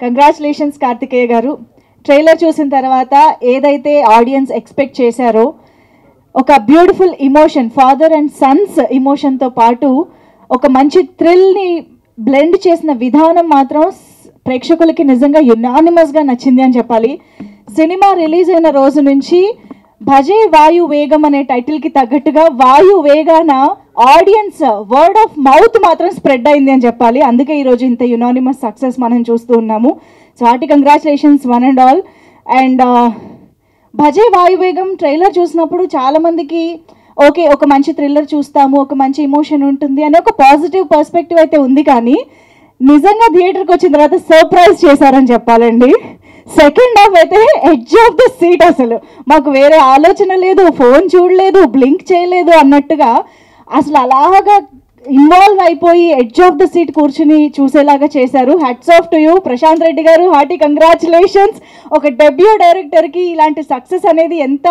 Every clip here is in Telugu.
కంగ్రాచులేషన్స్ కార్తికేయ గారు. ట్రైలర్ చూసిన తర్వాత ఏదైతే ఆడియన్స్ ఎక్స్పెక్ట్ చేశారో ఒక beautiful emotion, father and sons ఇమోషన్తో పాటు ఒక మంచి థ్రిల్ని బ్లెండ్ చేసిన విధానం మాత్రం ప్రేక్షకులకి నిజంగా యునానిమస్గా నచ్చింది అని చెప్పాలి. సినిమా రిలీజ్ అయిన రోజు నుంచి భజే వాయు వేగం అనే టైటిల్కి తగ్గట్టుగా వాయు వేగాన ఆడియన్స్ వర్డ్ ఆఫ్ మౌత్ మాత్రం స్ప్రెడ్ అయింది అని చెప్పాలి. అందుకే ఈరోజు ఇంత యునానిమస్ సక్సెస్ మనం చూస్తూ ఉన్నాము. So hearty congratulations one and all. And Bhaje వాయువేగం trailer చూసినప్పుడు చాలామందికి ఓకే ఒక మంచి థ్రిల్లర్ చూస్తాము, ఒక మంచి ఇమోషన్ ఉంటుంది అనే ఒక పాజిటివ్ పర్స్పెక్టివ్ అయితే ఉంది. కానీ నిజంగా థియేటర్కి వచ్చిన తర్వాత సర్ప్రైజ్ చేశారని చెప్పాలండి. సెకండ్ హాఫ్ అయితే ఎడ్జ్ ఆఫ్ ద సీట్, అసలు మాకు వేరే ఆలోచన లేదు, ఫోన్ చూడలేదు, బ్లింక్ చేయలేదు అన్నట్టుగా అసలు అలాగా ఇన్వాల్వ్ అయిపోయి ఎడ్జ్ ఆఫ్ ద సీట్ కూర్చుని చూసేలాగా చేశారు. Hats off to you Prashanth Reddy garu, hearty congratulations. ఒక డెబ్యూ డైరెక్టర్కి ఇలాంటి సక్సెస్ అనేది ఎంత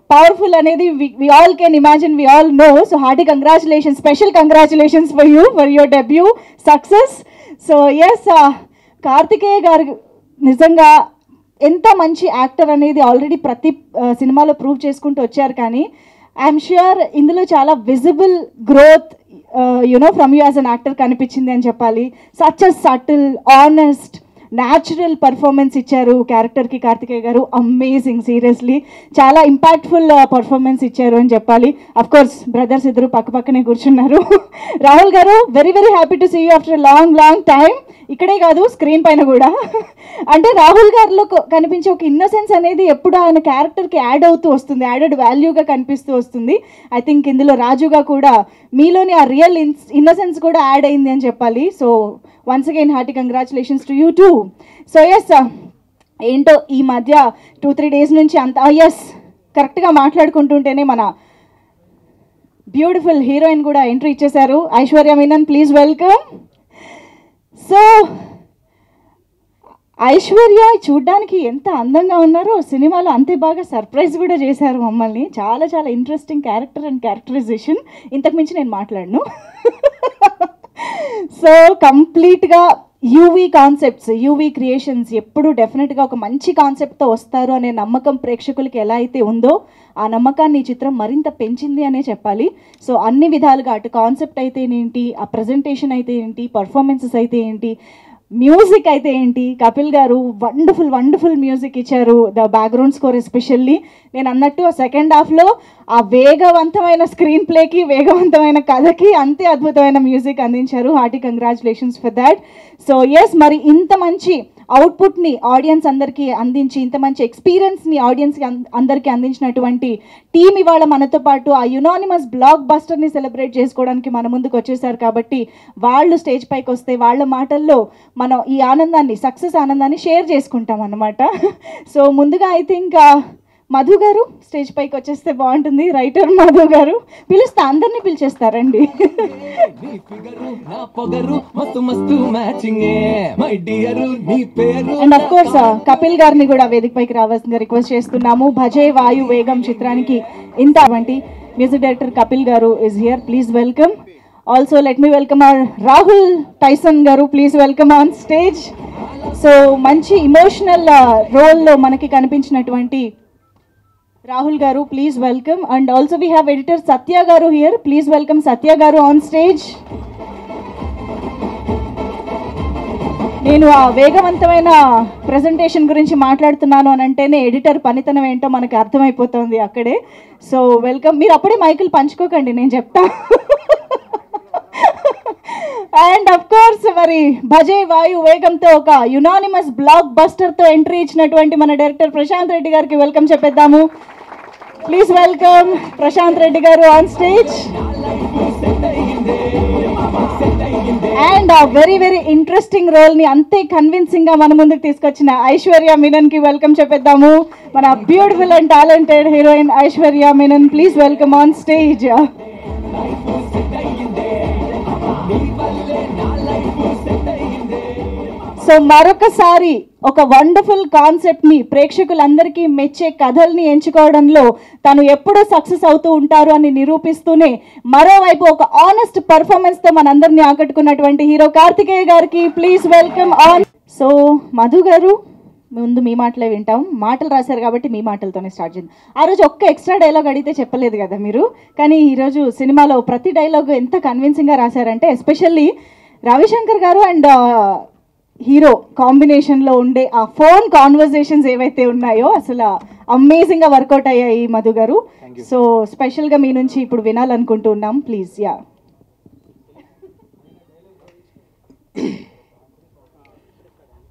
పవర్ఫుల్ అనేది we all can imagine, we all know. So hearty congratulations, special congratulations for you for your debut success. So yes, Karthikeya garu నిజంగా ఎంత మంచి యాక్టర్ అనేది ఆల్రెడీ ప్రతి సినిమాలో ప్రూవ్ చేసుకుంటూ వచ్చారు. కానీ ఐఎమ్ ష్యూర్ ఇందులో చాలా visible growth from you as an actor కనిపించింది అని చెప్పాలి. Such a subtle, honest, natural performance ఇచ్చారు క్యారెక్టర్కి కార్తికేయ గారు. అమేజింగ్, సీరియస్లీ చాలా ఇంపాక్ట్ఫుల్ పర్ఫార్మెన్స్ ఇచ్చారు అని చెప్పాలి. అఫ్కోర్స్ బ్రదర్స్ ఇద్దరు పక్కనే కూర్చున్నారు. Rahul garu, very very happy to see you after long time. ఇక్కడే కాదు స్క్రీన్ పైన కూడా. అంటే రాహుల్ గారిలో కనిపించే ఒక ఇన్నసెన్స్ అనేది ఎప్పుడు ఆయన క్యారెక్టర్కి యాడ్ అవుతూ వస్తుంది, యాడెడ్ వాల్యూగా కనిపిస్తూ వస్తుంది. ఐ థింక్ ఇందులో రాజుగా కూడా మీలోని ఆ రియల్ ఇన్నసెన్స్ కూడా యాడ్ అయింది అని చెప్పాలి. So once again hearty congratulations to you too. So yes, ఏంటో ఈ మధ్య 2-3 డేస్ నుంచి అంత ఎస్ కరెక్ట్గా మాట్లాడుకుంటుంటేనే మన బ్యూటిఫుల్ హీరోయిన్ కూడా ఎంట్రీ ఇచ్చేశారు. Aishwarya Menon, please welcome. So Aishwarya చూడ్డానికి ఎంత అందంగా ఉన్నారో సినిమాలో అంతే బాగా సర్ప్రైజ్ కూడా చేశారు మమ్మల్ని. చాలా చాలా ఇంట్రెస్టింగ్ క్యారెక్టర్ అండ్ క్యారెక్టరైజేషన్. ఇంతకు మించి నేను మాట్లాడను. సో కంప్లీట్గా యూవీ కాన్సెప్ట్స్, యూవీ క్రియేషన్స్ ఎప్పుడు డెఫినెట్గా ఒక మంచి కాన్సెప్ట్తో వస్తారు అనే నమ్మకం ప్రేక్షకులకి ఎలా అయితే ఉందో ఆ నమ్మకాన్ని ఈ చిత్రం మరింత పెంచింది అనే చెప్పాలి. సో అన్ని విధాలుగా అటు కాన్సెప్ట్ అయితే ఏంటి, ఆ ప్రజెంటేషన్ అయితే ఏంటి, పర్ఫార్మెన్సెస్ అయితే ఏంటి, మ్యూజిక్ అయితే ఏంటి, కపిల్ గారు వండర్ఫుల్ మ్యూజిక్ ఇచ్చారు. ద బ్యాక్గ్రౌండ్ స్కోర్ ఎస్పెషల్లీ నేను అన్నట్టు ఆ సెకండ్ హాఫ్లో ఆ వేగవంతమైన స్క్రీన్ ప్లేకి, వేగవంతమైన కథకి అంతే అద్భుతమైన మ్యూజిక్ అందించారు. Hearty congratulations for that. So yes, మరి ఇంత మంచి అవుట్పుట్ని ఆడియన్స్ అందరికీ అందించి, ఇంత మంచి ఎక్స్పీరియన్స్ని ఆడియన్స్కి అందరికీ అందించినటువంటి టీం ఇవాళ మనతో పాటు ఆ యునానిమస్ బ్లాక్ బస్టర్ని సెలబ్రేట్ చేసుకోవడానికి మన ముందుకు వచ్చేసారు. కాబట్టి వాళ్ళు స్టేజ్ పైకి వస్తే వాళ్ళ మాటల్లో మనం ఈ ఆనందాన్ని, సక్సెస్ ఆనందాన్ని షేర్ చేసుకుంటాం అన్నమాట. సో ముందుగా ఐ థింక్ మధు గారు స్టేజ్ పైకి వచ్చేస్తే బాగుంటుంది. రైటర్ మధు గారు, పిలుస్తా అందరినీ పిలిచేస్తారండి. అండ్ అఫ్ కోర్స్ కపిల్ గారిని కూడా వేదిక పైకి రావాల్సిందిగా రిక్వెస్ట్ చేస్తున్నాము. భజే వాయు వేగం చిత్రానికి ఇంత music director Kapil garu is here, please welcome. Also let me welcome our Rahul Tyson garu, please welcome on stage. So మంచి ఇమోషనల్ రోల్లో మనకి కనిపించినటువంటి Rahul garu, please welcome. And also we have editor Satya garu here, please welcome సత్య గారు ఆన్ స్టేజ్. నేను ఆ వేగవంతమైన ప్రజెంటేషన్ గురించి మాట్లాడుతున్నాను అని అంటేనే ఎడిటర్ పనితనం ఏంటో మనకు అర్థమైపోతుంది అక్కడే. So welcome. మీరు అప్పుడే మైకులు పంచుకోకండి, నేను చెప్తా. అండ్ అఫ్ కోర్స్ మరి భజే వాయు వేగంతో ఒక యునానిమస్ బ్లాక్ బస్టర్తో ఎంట్రీ ఇచ్చినటువంటి మన డైరెక్టర్ ప్రశాంత్ రెడ్డి గారికి వెల్కమ్ చెప్పేద్దాము. Please welcome Prashanth Reddy garu on stage. And uh very interesting రోల్ని అంతే కన్విన్సింగ్గా మన ముందుకు తీసుకొచ్చిన ఐశ్వర్య మీనన్కి వెల్కమ్ చెప్పేద్దాము. మన beautiful and talented heroine Aishwarya Menon, please welcome on stage. So మరొకసారి ఒక వండర్ఫుల్ కాన్సెప్ట్ని, ప్రేక్షకులందరికీ మెచ్చే కథల్ని ఎంచుకోవడంలో తను ఎప్పుడూ సక్సెస్ అవుతూ ఉంటారు అని నిరూపిస్తూనే మరోవైపు ఒక ఆనెస్ట్ పర్ఫార్మెన్స్తో మనందరినీ ఆకట్టుకున్నటువంటి హీరో కార్తికేయ గారికి please welcome on so Madhu గారు ముందు మీ మాటలే వింటాం. మాటలు రాశారు కాబట్టి మీ మాటలతోనే స్టార్ట్ చేద్దాం. ఆ రోజు ఒక్క ఎక్స్ట్రా డైలాగ్ అడిగితే చెప్పలేదు కదా మీరు, కానీ ఈరోజు సినిమాలో ప్రతి డైలాగ్ ఎంత కన్విన్సింగ్గా రాశారంటే, ఎస్పెషల్లీ రవిశంకర్ గారు అండ్ హీరో కాంబినేషన్లో ఉండే ఆ ఫోన్ కాన్వర్జేషన్స్ ఏవైతే ఉన్నాయో అసలు అమేజింగ్గా వర్కౌట్ అయ్యాయి మధు గారు. సో స్పెషల్గా మీ నుంచి ఇప్పుడు వినాలనుకుంటున్నాం, ప్లీజ్. యా,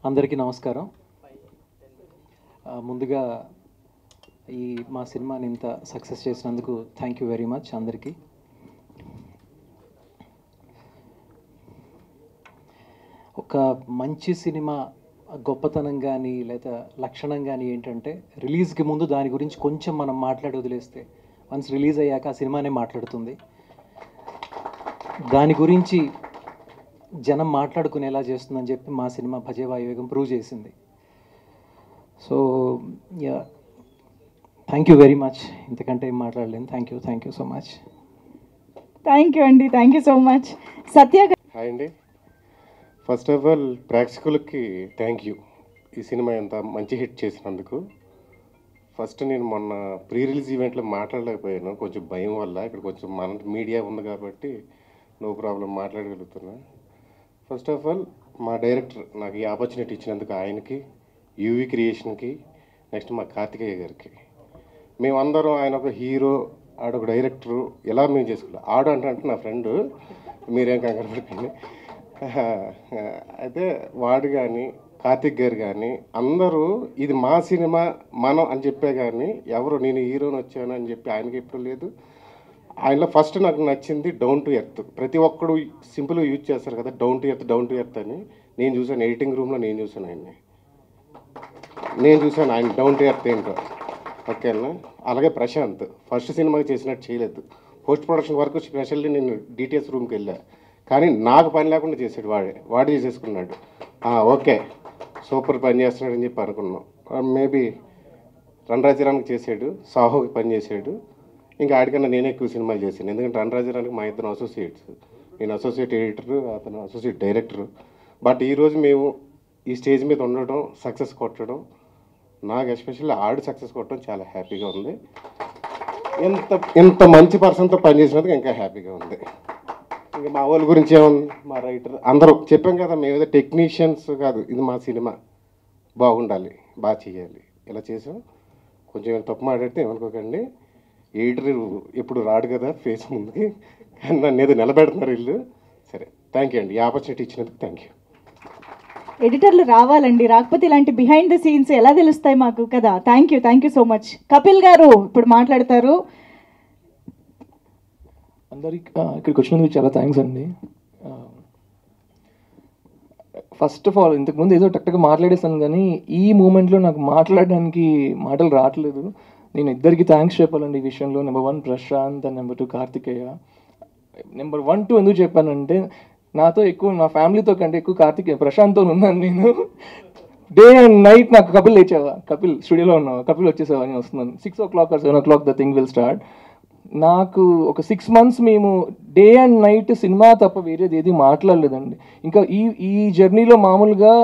అందరికీ నమస్కారం. ముందుగా ఈ మా సినిమాని ఇంత సక్సెస్ చేసినందుకు థ్యాంక్ యూ వెరీ మచ్ అందరికీ. ఒక మంచి సినిమా గొప్పతనం కానీ లేదా లక్షణం కానీ ఏంటంటే, రిలీజ్కి ముందు దాని గురించి కొంచెం మనం మాట్లాడి వదిలేస్తే వన్స్ రిలీజ్ అయ్యాక ఆ సినిమానే మాట్లాడుతుంది. దాని గురించి జనం మాట్లాడుకునేలా చేస్తుందని చెప్పి మా సినిమా భజే వాయువేగం ప్రూవ్ చేసింది. So yeah, thank you very much. ఇంతకంటే ఏం మాట్లాడలేను. Thank you so much. Thank you అండి, thank you so much. Satya. Hi అండి. ఫస్ట్ ఆఫ్ ఆల్ ప్రేక్షకులకి థ్యాంక్ యూ, ఈ సినిమా ఎంత మంచి హిట్ చేసినందుకు. ఫస్ట్ నేను మొన్న ప్రీ రిలీజ్ ఈవెంట్లో మాట్లాడలేకపోయాను, కొంచెం భయం వల్ల. ఇక్కడ కొంచెం మన మీడియా ఉంది కాబట్టి నో ప్రాబ్లం మాట్లాడగలుగుతున్నా. ఫస్ట్ ఆఫ్ ఆల్ మా డైరెక్టర్ నాకు ఈ ఆపర్చునిటీ ఇచ్చినందుకు ఆయనకి, యూవీ క్రియేషన్కి, నెక్స్ట్ మా కార్తికేయ గారికి. మేమందరం ఆయన ఒక హీరో, ఆడొక డైరెక్టరు, ఎలా మేము చేసుకున్నాం. ఆడు అంటే నా ఫ్రెండు, మీరేం కంగారు పడకండి. అయితే వాడు కానీ కార్తిక్ గారు కానీ అందరూ ఇది మా సినిమా మనం అని చెప్పే కానీ ఎవరు నేను హీరోని వచ్చాను అని చెప్పి ఆయనకి ఎప్పుడు లేదు. ఆయనలో ఫస్ట్ నాకు నచ్చింది డౌన్ టు ఎర్త్. ప్రతి ఒక్కడు సింపుల్గా యూజ్ చేస్తారు కదా, డౌన్ టు ఎర్త్ అని. నేను చూసాను ఎడిటింగ్ రూమ్లో, నేను చూసాను ఆయన్ని, ఆయన డౌన్ టు ఎర్త్ ఏంటో. ఓకేనా. అలాగే ప్రశాంత్ ఫస్ట్ సినిమాకి చేసినట్టు చేయలేదు. పోస్ట్ ప్రొడక్షన్ వరకు స్పెషల్లీ నేను డిటిఎస్ రూమ్కి వెళ్ళా, కానీ నాకు పని లేకుండా చేసాడు. వాడే చేసేసుకున్నాడు. ఓకే, సూపర్ పని చేస్తున్నాడని చెప్పి అనుకున్నాం. మేబీ రణరాజరానికి చేసాడు, సాహోకి పని చేసాడు. ఇంకా ఆడికన్నా నేనే ఎక్కువ సినిమాలు చేశాను, ఎందుకంటే రణరాజరానికి మా ఇద్దరు అసోసియేట్స్. నేను అసోసియేట్ ఎడిటరు, అతను అసోసియేట్ డైరెక్టరు. బట్ ఈరోజు మేము ఈ స్టేజ్ మీద ఉండడం, సక్సెస్ కొట్టడం, నాకు ఎస్పెషల్లీ ఆడు సక్సెస్ కొట్టడం చాలా హ్యాపీగా ఉంది. ఇంత మంచి పర్సన్తో పనిచేసినందుకు ఇంకా హ్యాపీగా ఉంది. ఇంకా మా వాళ్ళ గురించి ఏముంది, మా రైటర్ అందరూ చెప్పాం కదా, మేమేదో టెక్నీషియన్స్ కాదు, ఇది మా సినిమా, బాగుండాలి, బాగా చేయాలి, ఇలా చేసాం. కొంచెం తప్పు మాట్లాడితే ఏమనుకోకండి. ఎడిటర్ ఎప్పుడు రాడు కదా ఫేస్ ముందుకి, కానీ నన్ను ఏదో నిలబెడుతున్నారు వీళ్ళు. సరే, థ్యాంక్ యూ అండి, ఈ ఆపర్చునిటీ ఇచ్చినందుకు థ్యాంక్ యూ. ఎడిటర్లు రావాలండి, రాకపోతే ఇలాంటి బిహైండ్ ద సీన్స్ ఎలా తెలుస్తాయి మాకు కదా. Thank you so much. Kapil గారు ఇప్పుడు మాట్లాడతారు. అందరికి ఇక్కడికి వచ్చినందుకు చాలా థ్యాంక్స్ అండి. ఫస్ట్ ఆఫ్ ఆల్ ఇంతకుముందు ఏదో టక్టగా మాట్లాడేస్తాను, కానీ ఈ మూమెంట్లో నాకు మాట్లాడడానికి మాటలు రావట్లేదు. నేను ఇద్దరికి థ్యాంక్స్ చెప్పాలండి ఈ విషయంలో. Number 1 Prashanth and number 2 Karthikeya. Number 1, 2 ఎందుకు చెప్పానంటే, నాతో ఎక్కువ, నా ఫ్యామిలీతో కంటే ఎక్కువ కార్తికేయ ప్రశాంత్తో ఉన్నాను నేను. డే అండ్ నైట్ నాకు కపిల్ లేచావా, కపిల్ స్టూడియోలో ఉన్నావా, కపిల్ వచ్చేసావా అని వస్తున్నాను. 6 o'clock or 7 o'clock the thing will start. నాకు ఒక 6 months మేము డే అండ్ నైట్ సినిమా తప్ప వేరేది ఏది మాట్లాడలేదండి. ఇంకా ఈ జర్నీలో మామూలుగా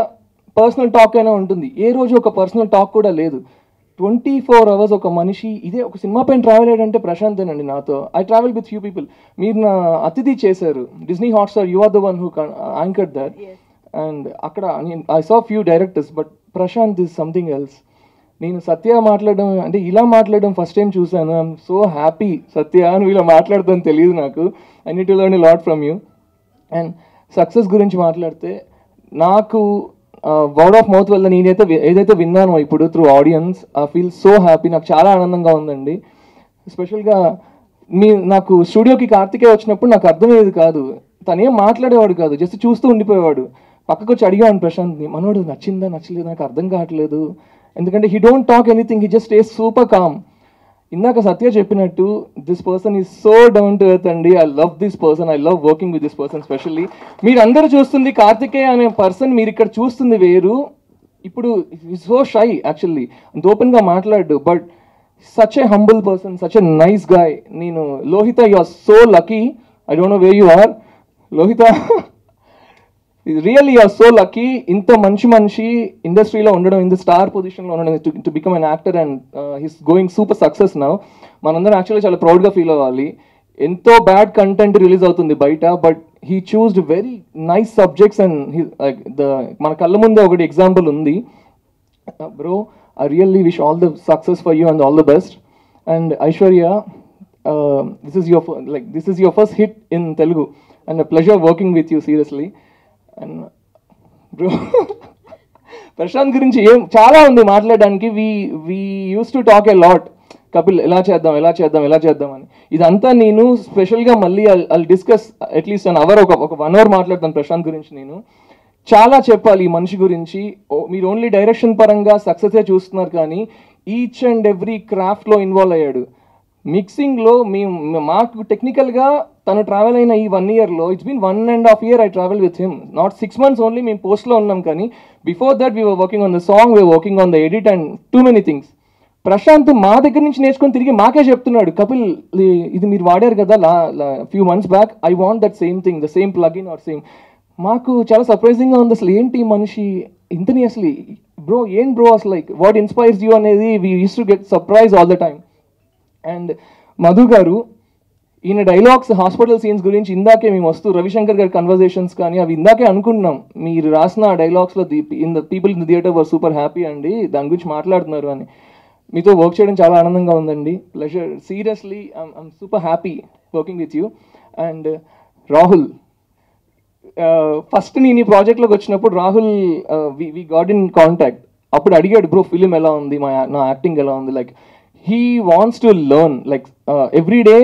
పర్సనల్ టాక్ అయినా ఉంటుంది, ఏ రోజు ఒక పర్సనల్ టాక్ కూడా లేదు. 24 hours ఒక మనిషి ఇదే ఒక సినిమా పైన ట్రావెల్ అయ్యాడంటే ప్రశాంతేనండి నాతో. I travel with few people. మీరు నా అతిథి చేశారు Disney Hotstar, you are the one who anchored that. And అక్కడ I saw few directors, but Prashanth is something else. నేను సత్య మాట్లాడడం అంటే ఇలా మాట్లాడడం ఫస్ట్ టైం చూశాను. I'm so happy. సత్య నువ్వు ఇలా మాట్లాడతాను తెలియదు నాకు. I need to learn a lot from you. And success గురించి మాట్లాడితే, నాకు వర్డ్ ఆఫ్ మౌత్ వల్ల నేనైతే ఏదైతే విన్నానో ఇప్పుడు through audience, I feel so happy. నాకు చాలా ఆనందంగా ఉందండి. స్పెషల్గా నాకు స్టూడియోకి కార్తికేయ వచ్చినప్పుడు నాకు అర్థమయ్యేది కాదు, తనేం మాట్లాడేవాడు కాదు, జస్ట్ చూస్తూ ఉండిపోయేవాడు. పక్కకు వచ్చి అడిగాను ప్రశాంత్ని, మనోడు నచ్చిందా నచ్చలేదు నాకు అర్థం కావట్లేదు, ఎందుకంటే he don't talk anything, he just stays super calm. ఇందాక సత్య చెప్పినట్టు this person is so down to earth అండి. I love this person, I love working with this person. Specially మీరు అందరూ చూస్తుంది కార్తికేయ అనే పర్సన్, మీరు ఇక్కడ చూస్తుంది వేరు. ఇప్పుడు సో షై యాక్చువల్లీ, అంత ఓపెన్గా మాట్లాడు, but such a humble person, such a nice guy. నేను Lohitha, you are so lucky. I don't know where you are Lohitha. Really are so lucky, ఇంత మంచి మనిషి ఇండస్ట్రీలో ఉండడం, ఇంత స్టార్ పొజిషన్లో ఉండడం, to become an actor and he's going super success now. మనందరం యాక్చువల్లీ చాలా ప్రౌడ్గా ఫీల్ అవ్వాలి. ఎంతో బ్యాడ్ కంటెంట్ రిలీజ్ అవుతుంది బయట, but he చూస్డ్ very nice subjects and మన కళ్ళ ముందే ఒకటి ఎగ్జాంపుల్ ఉంది. Bro, I really wish all the success for you and all the best. And Aishwarya, this is your first hit in Telugu, and a pleasure working with you, seriously. And bro, Prashanth గురించి చాలా ఉంది మాట్లాడడానికి. we used to talk a lot. Kapil ఎలా చేద్దాం అని. ఇదంతా నేను స్పెషల్గా మళ్ళీ I'll discuss at least an hour, ఒక 1 hour మాట్లాడతాను ప్రశాంత్ గురించి. నేను చాలా చెప్పాలి ఈ మనిషి గురించి. మీరు ఓన్లీ డైరెక్షన్ పరంగా సక్సెసే చూస్తున్నారు, కానీ ఈచ్ అండ్ ఎవ్రీ క్రాఫ్ట్లో ఇన్వాల్వ్ అయ్యాడు. మిక్సింగ్లో మాకు టెక్నికల్గా తను ట్రావెల్ అయిన ఈ 1 yearలో, it's been 1.5 years I travel with him, not 6 months only. మేము పోస్ట్లో ఉన్నాం, కానీ before that we were working on the song, we were working on the edit and too many things. Prashanth మా దగ్గర నుంచి నేర్చుకొని తిరిగి మాకే చెప్తున్నాడు, కపిల్ ఇది మీరు వాడారు కదా few months back, I want that same thing, the same plugin or same. మాకు చాలా సర్ప్రైజింగ్గా ఉంది. అసలు ఏంటి మనిషి ఇంతని, అసలు బ్రో ఏం బ్రో అసలు లైక్ వాట్ ఇన్స్పైర్స్ యూ అనేది we use to get surprise all the time. And Madhu గారు, ఈయన డైలాగ్స్, హాస్పిటల్ సీన్స్ గురించి ఇందాకే మేము వస్తూ రవిశంకర్ గారి కన్వర్జేషన్స్ కానీ అవి ఇందాకే అనుకుంటున్నాం, మీరు రాసిన డైలాగ్స్లో people in the theatre were super happy అండి, దాని గురించి మాట్లాడుతున్నారు అని. మీతో వర్క్ చేయడం చాలా ఆనందంగా ఉందండి, pleasure. Seriously I'm super happy working with you. And Rahul, first నేను ఈ ప్రాజెక్ట్లోకి వచ్చినప్పుడు Rahul we got in contact. అప్పుడు అడిగాడు, బ్రో ఫిలిం ఎలా ఉంది, నా యాక్టింగ్ ఎలా ఉంది. Like he wants to learn, like every day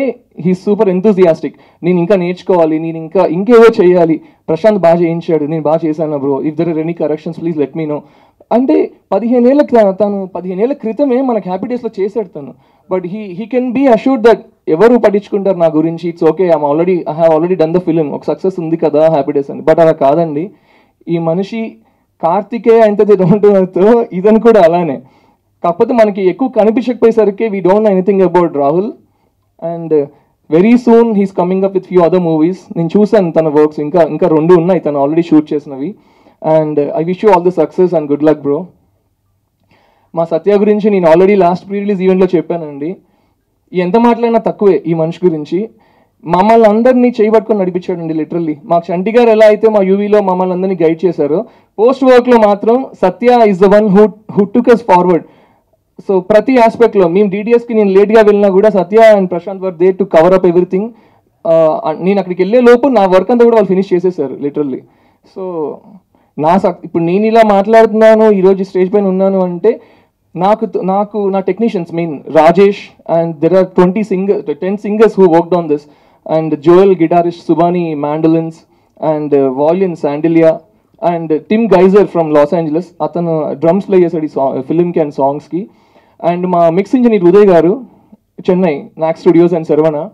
he super enthusiastic. నేను ఇంకా నేర్చుకోవాలి, నేను ఇంకేదో చేయాలి. ప్రశాంత్ బాగా చేయించాడు, నేను బాగా చేశాను bro, if there are any corrections please let me know. అంటే 15 ఏళ్ళ క్రితమే మనకు హ్యాపీ డేస్లో చేశాడు తను. But he can be assured that ఎవరు పట్టించుకుంటారు నా గురించి, it's okay, I have already done the film, ఒక సక్సెస్ ఉంది కదా హ్యాపీ డేస్ అని. బట్ అలా కాదండి, ఈ మనిషి కార్తికేయ ఎంత ఉంటుందో ఇదని కూడా అలానే. కాకపోతే మనకి ఎక్కువ కనిపించకపోయేసరికి we don't know anything about Rahul. And very soon he's coming up with few other movies. నేను చూసాను తన వర్క్స్, ఇంకా 2 ఉన్నాయి తను ఆల్రెడీ షూట్ చేసినవి. And I wish you all the success and good luck bro. మా సత్య గురించి నేను ఆల్రెడీ లాస్ట్ ప్రీ రిలీజ్ ఈవెంట్లో చెప్పానండి, ఎంత మాట్లాడినా తక్కువే ఈ మనిషి గురించి. మమ్మల్ని అందరినీ చేయబట్టుకొని నడిపించాడండి లిటరల్లీ. మాకు చంటి గారు ఎలా అయితే మా యూవీలో మమ్మల్ని అందరినీ గైడ్ చేశారో, పోస్ట్ వర్క్లో మాత్రం Satya is the one who took us forward. So ప్రతి ఆస్పెక్ట్లో మేము డీటీఎస్కి నేను లేట్గా వెళ్ళినా కూడా Satya and Prashanth were there to cover up everything. నేను అక్కడికి వెళ్ళే లోపు నా వర్క్ అంతా కూడా వాళ్ళు ఫినిష్ చేసేసారు లిటరల్లీ. సో ఇప్పుడు నేను ఇలా మాట్లాడుతున్నాను, ఈరోజు స్టేజ్ పైన ఉన్నాను అంటే నా technicians main Rajesh, and there are 10 singers who worked on this, and Joel guitarist, Subani mandolins, and violin Sandilia, and Tim Geiser from Los Angeles, atanu drums play chesadi film ki and songs ki, and ma mix engineer Uday garu, Chennai Nax Studios and Sarvana.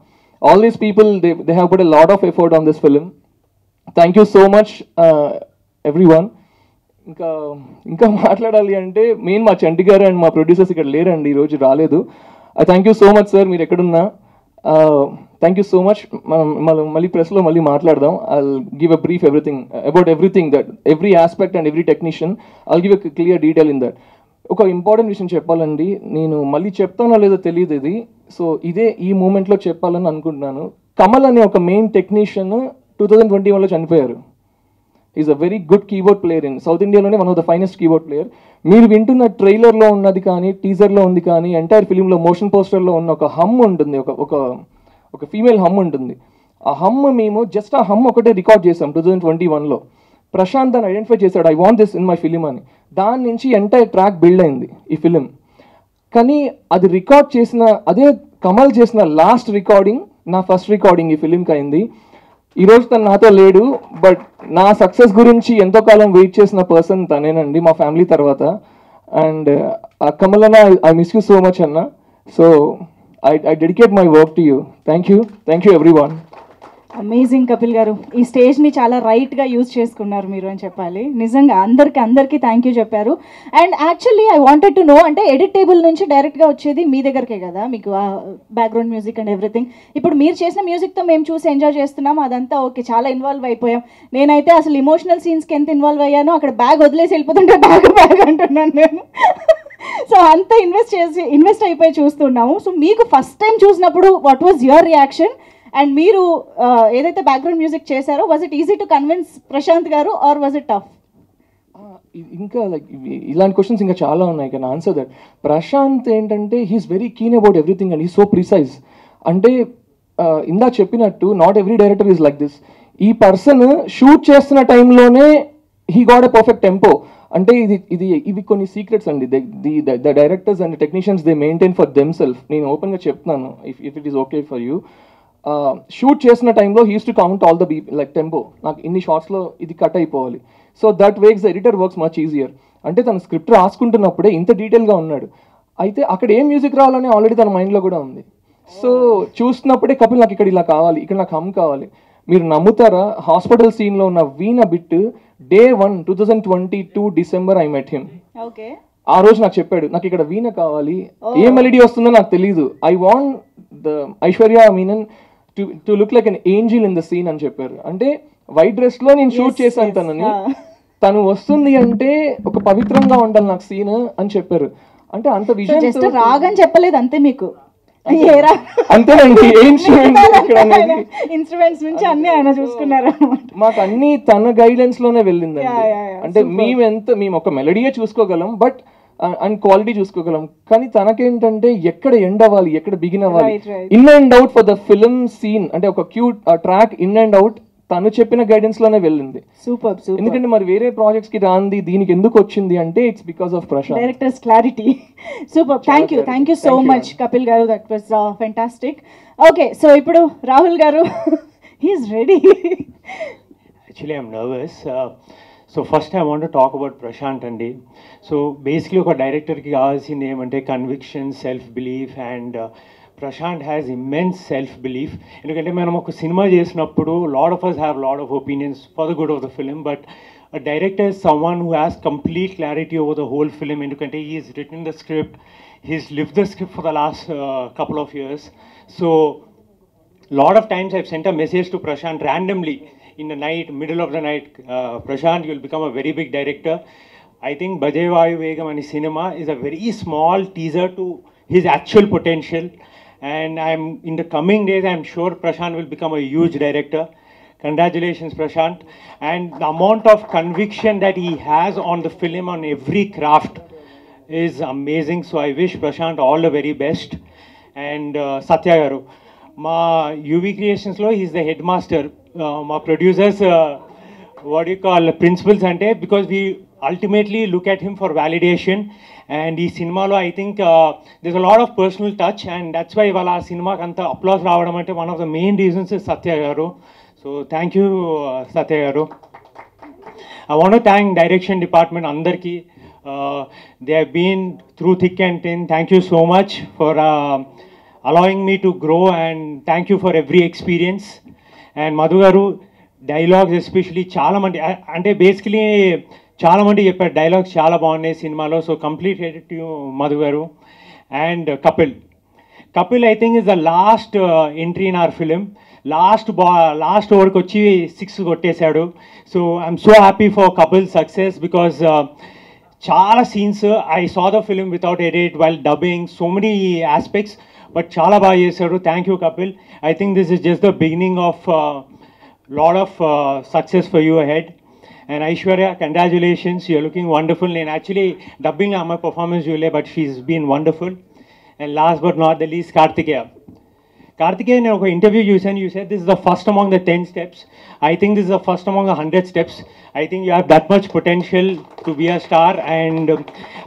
All these people they have put a lot of effort on this film. Thank you so much everyone. ఇంకా మాట్లాడాలి అంటే మెయిన్ మా చంటి గారు అండ్ మా ప్రొడ్యూసర్స్ ఇక్కడ లేరండి, ఈరోజు రాలేదు. Thank you so much sir, మీరు ఎక్కడున్నా థ్యాంక్ యూ సో మచ్. మనం మళ్ళీ ప్రెస్లో మళ్ళీ మాట్లాడదాం. I'll give a brief about everything that every aspect and every technician I'll give a clear detail in that. ఒక ఇంపార్టెంట్ విషయం చెప్పాలండి, నేను మళ్ళీ చెప్తానో లేదో తెలియదు ఇది, సో ఇదే ఈ మూమెంట్లో చెప్పాలని అనుకుంటున్నాను. కమల్ అనే ఒక మెయిన్ టెక్నీషియన్ 2021లో చనిపోయారు. Is a very good keyboard player in south ఇండియాలోనే one of the finest keyboard player. మీరు వింటున్న ట్రైలర్లో ఉన్నది కానీ, టీజర్లో ఉంది కానీ, ఎంటైర్ ఫిలింలో మోషన్ పోస్టర్లో ఉన్న ఒక హమ్ ఉంటుంది, ఒక ఫీమేల్ హమ్ ఉంటుంది. ఆ హమ్ మేము జస్ట్ ఆ హమ్ ఒకటే రికార్డ్ చేసాం 2021లో. ప్రశాంత్ అని ఐడెంటిఫై చేశాడు, I want this in my film అని. దాని నుంచి ఎంటైర్ ట్రాక్ బిల్డ్ అయింది ఈ ఫిలిం. కానీ అది రికార్డ్ చేసిన, అదే కమల్ చేసిన లాస్ట్ రికార్డింగ్ నా ఫస్ట్ రికార్డింగ్ ఈ ఫిలింకి అయింది. ఈరోజు తను నాతో లేడు, బట్ నా సక్సెస్ గురించి ఎంతో కాలం వెయిట్ చేసిన పర్సన్ తనేనండి మా ఫ్యామిలీ తర్వాత. అండ్ కమల్ అన్న, I miss you so much అన్న. So I dedicate my work to you. Thank you everyone. Amazing Kapil garu, ఈ స్టేజ్ని చాలా రైట్గా యూజ్ చేసుకున్నారు మీరు అని చెప్పాలి. నిజంగా అందరికీ థ్యాంక్ యూ చెప్పారు. And actually I wanted to know, అంటే ఎడిట్ టేబుల్ నుంచి డైరెక్ట్గా వచ్చేది మీ దగ్గరకే కదా, మీకు బ్యాక్గ్రౌండ్ మ్యూజిక్ అండ్ ఎవ్రీథింగ్. ఇప్పుడు మీరు చేసిన మ్యూజిక్తో మేము చూసి ఎంజాయ్ చేస్తున్నాం, అదంతా ఓకే, చాలా ఇన్వాల్వ్ అయిపోయాం. నేనైతే అసలు ఇమోషనల్ సీన్స్కి ఎంత ఇన్వాల్వ్ అయ్యానో, అక్కడ బ్యాగ్ వదిలేసి వెళ్ళిపోతుంటే బ్యాగ్ అంటున్నాను నేను. సో అంత ఇన్వెస్ట్ అయిపోయి చూస్తున్నాము. సో మీకు ఫస్ట్ టైం చూసినప్పుడు what was your reaction? And మీరు ఏదైతే బ్యాక్గ్రౌండ్ మ్యూజిక్ చేశారో, was it easy to convince Prashanth garu or was it tough? ఇంకా లైక్ ఇలాంటి క్వశ్చన్స్ ఇంకా చాలా ఉన్నాయి, కెన్ ఆన్సర్ దట్. ప్రశాంత్ ఏంటంటే he's very keen about everything and he so precise. అంటే ఇందా చెప్పినట్టు not every director is like this. ఈ పర్సన్ షూట్ చేస్తున్న టైంలోనే he got a perfect tempo. అంటే ఇవి కొన్ని సీక్రెట్స్ అండి. The directors and technicians they maintain for them self. నేను ఓపెన్గా చెప్తున్నాను, if it is okay for you. Shoot చేసిన టైంలో he use to count all the like tempo, నాకు ఇన్ని షార్ట్స్లో ఇది కట్ అయిపోవాలి. So that wakes the editor works much easier. అంటే తన స్క్రిప్ట్ రాసుకుంటున్నప్పుడే ఇంత డీటెయిల్గా ఉన్నాడు. అయితే అక్కడ ఏం మ్యూజిక్ రావాలని ఆల్రెడీ తన మైండ్లో కూడా ఉంది. సో చూస్తున్నప్పుడే కపిల్ నాకు ఇక్కడ ఇలా కావాలి, ఇక్కడ నాకు హమ్ కావాలి. మీరు నమ్ముతారా, హాస్పిటల్ సీన్లో ఉన్న veena bit Day 1 2022 December I met him. Okay, ఆ రోజు నాకు చెప్పాడు, నాకు ఇక్కడ వీణ కావాలి, ఏ మెలడీ వస్తుందో నాకు తెలీదు, I want the Aishwarya Menon to look like an angel in the scene అని చెప్పారు. అంటే వైట్ డ్రెస్ లో నేను షూట్ చేశాను తనని, తను వస్తుంది అంటే ఒక పవిత్రంగా ఉండాలి నాకు సీన్ అని చెప్పారు. అంటే అంత విజన్ రాగని చెప్పలేదు అంతే మీకు, అంతేనండి. ఇన్స్ట్రుమెంట్స్ నుంచి అన్ని ఆయన చూసుకున్నారు. మాకు అన్ని తన గైడెన్స్ లోనే వెళ్ళిందండి. అంటే మేము ఒక మెలడీయే చూసుకోగలం, బట్ అండ్ క్వాలిటీ చూసుకోగలం. కానీ తనకేంటంటే ఎక్కడ ఎండ్ అవ్వాలి, ఎక్కడ బిగిన్ అవ్వాలి, in and out for the film scene. అంటే ఒక cute track in and out తను చెప్పిన గైడెన్స్ లోనే వెళ్ళింది. సూపర్. ఎందుకంటే మరి వేరే ప్రాజెక్ట్స్ కి రాంది దీనికి ఎందుకు వచ్చింది అంటే ఇట్స్ బికాస్ ఆఫ్ ప్రశాంత్. డైరెక్టర్స్ clarity. Super. Thank you so much Kapil garu, that was fantastic. Okay, so ఇప్పుడు Rahul garu, he's ready. Actually, I'm nervous. So first I want to talk about Prashant Andi. So basically ఒక డైరెక్టర్కి కావాల్సింది ఏమంటే conviction, self belief, and Prashanth has immense self belief. ఎందుకంటే మనం ఒక సినిమా చేసినప్పుడు lot of us have lot of opinions for the good of the film, but a director is someone who has complete clarity over the whole film. ఎందుకంటే he has written the script, he's lived the script for the last couple of years. So lot of times I've sent a message to Prashant randomly in the night, middle of the night, Prashant, you'll become a very big director. I think Bajai Vayu Vegam ani cinema is a very small teaser to his actual potential, and in the coming days I'm sure Prashant will become a huge director. Congratulations Prashant, and the amount of conviction that he has on the film, on every craft, is amazing. So I wish Prashant all the very best. And Satya garu, మా యూవీ క్రియేషన్స్లో ఈజ్ ద హెడ్ మాస్టర్. మా producers what you call principals అంటే, because we ultimately look at him for validation. And ఈ సినిమాలో I think this a lot of personal touch, and that's why ఇవాళ ఆ సినిమాకి అంత అప్లాస్ రావడం అంటే one of the main reasons is Satya garu. So thank you Satya garu. I want to thank direction department అందరికీ. They have been through thick and thin. Thank you so much for allowing me to grow, and thank you for every experience. And Madhu garu, dialogues especially చాలా మంది అంటే బేసికలీ చాలా మంది చెప్పారు డైలాగ్స్ చాలా బాగున్నాయి సినిమాలో. So complete credit to Madhu garu. And Kapil I think is the last entry in our film. Last ఓవర్కి వచ్చి 6 కొట్టేశాడు. So I'm so happy for Kapil success, because చాలా scenes I saw the film without edit while dubbing, so many aspects, but చాలా బాగా చేశాడు. Thank you Kapil. I think this is just the beginning of lot of success for you ahead. And Aishwarya, congratulations, you're looking wonderful. నేను యాక్చువల్లీ డబ్బింగ్ అమ్మాయి పర్ఫార్మెన్స్ చూడలే, but she's been wonderful. And last but not the least Karthikeya, నేను ఒక ఇంటర్వ్యూ చూశాను. You said this is the first among the 10 steps. I think this is the first among the 100 steps. I think you have that much potential to be a star, and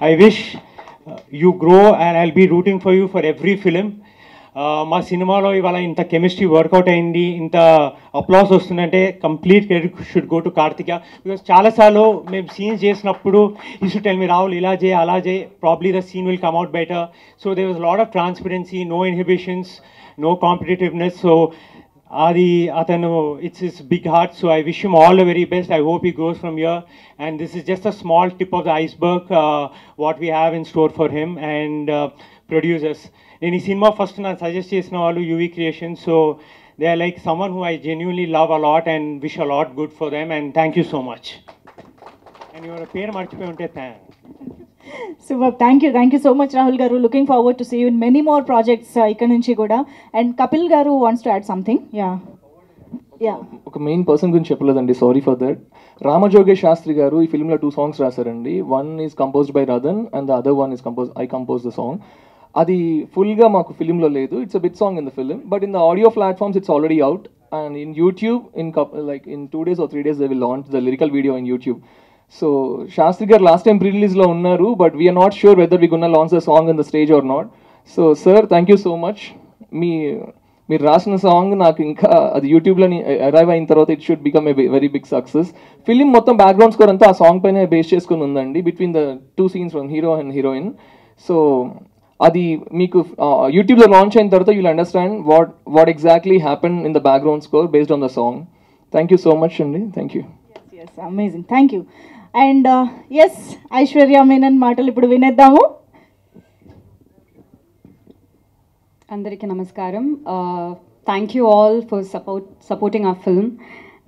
I wish you grow, and I'll be rooting for you for every film. మా సినిమాలో ఇవాళ ఇంత కెమిస్ట్రీ వర్కౌట్ అయింది, ఇంత అప్లాస్ వస్తుందంటే complete credit should go to Karthika. Because చాలాసార్లు మేము సీన్స్ చేసినప్పుడు you should tell me Rahul ఇలా చేయి అలా చేయి, probably the scene will come out better. So there was lot of transparency, no inhibitions, no competitiveness. So Adi Atanu, it's his big heart, so I wish him all the very best. I hope he grows from here. And this is just a small tip of the iceberg, what we have in store for him and producers. In his cinema, first I suggest chesina vallu UV Creations, so they are like someone who I genuinely love a lot and wish a lot good for them. And thank you so much. And your pair marchipoyi unte thanks. Super. Thank you so much, Rahul Garu. Looking forward to see you in many more projects ఇక్కడ నుంచి కూడా. And Kapil Garu wants to add something. Yeah. ఒక మెయిన్ పర్సన్ గురించి చెప్పలేదండి, sorry for that. Ramajogesh Sastry garu ఈ ఫిల్మ్లో 2 songs రాశారండి. One is composed by Radhan and the other one is I compose the song. అది ఫుల్గా మాకు ఫిల్మ్లో లేదు. It's a bit song in the film, but in the audio platforms it's already out. And in YouTube in 2 days or 3 days they will launch the lyrical video in YouTube. So Shastri garu last time pre-release lo unnaru, but we are not sure whether we gonna launch the song on the stage or not. So sir, thank you so much. మీరు రాసిన సాంగ్ నాకు ఇంకా అది యూట్యూబ్లో అరైవ్ అయిన తర్వాత it should become a very big success. Film మొత్తం బ్యాక్గ్రౌండ్ స్కోర్ అంతా ఆ సాంగ్ పైన బేస్ చేసుకుని ఉందండి, between the 2 scenes from hero and heroine. So అది మీకు యూట్యూబ్లో లాంచ్ అయిన తర్వాత you'll understand what exactly happen in the background score based on the song. Thank you so much అండి. Thank you. Yes, amazing. Thank you. And yes, Aishwarya Menon మాటలు ఇప్పుడు వినేద్దాము. అందరికీ నమస్కారం. Thank you all for supporting our film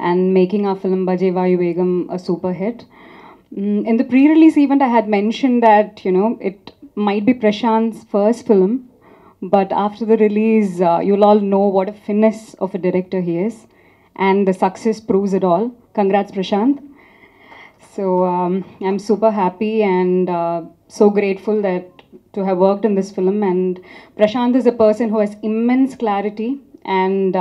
and making our film Bajee Vayu Begum a super hit. In the pre-release event, I had mentioned that, it might be Prashant's first film, but after the release, you'll all know what a finesse of a director he is, and the success proves it all. Congrats, Prashant. So I'm super happy and so grateful that to have worked in this film. And Prashant is a person who has immense clarity, and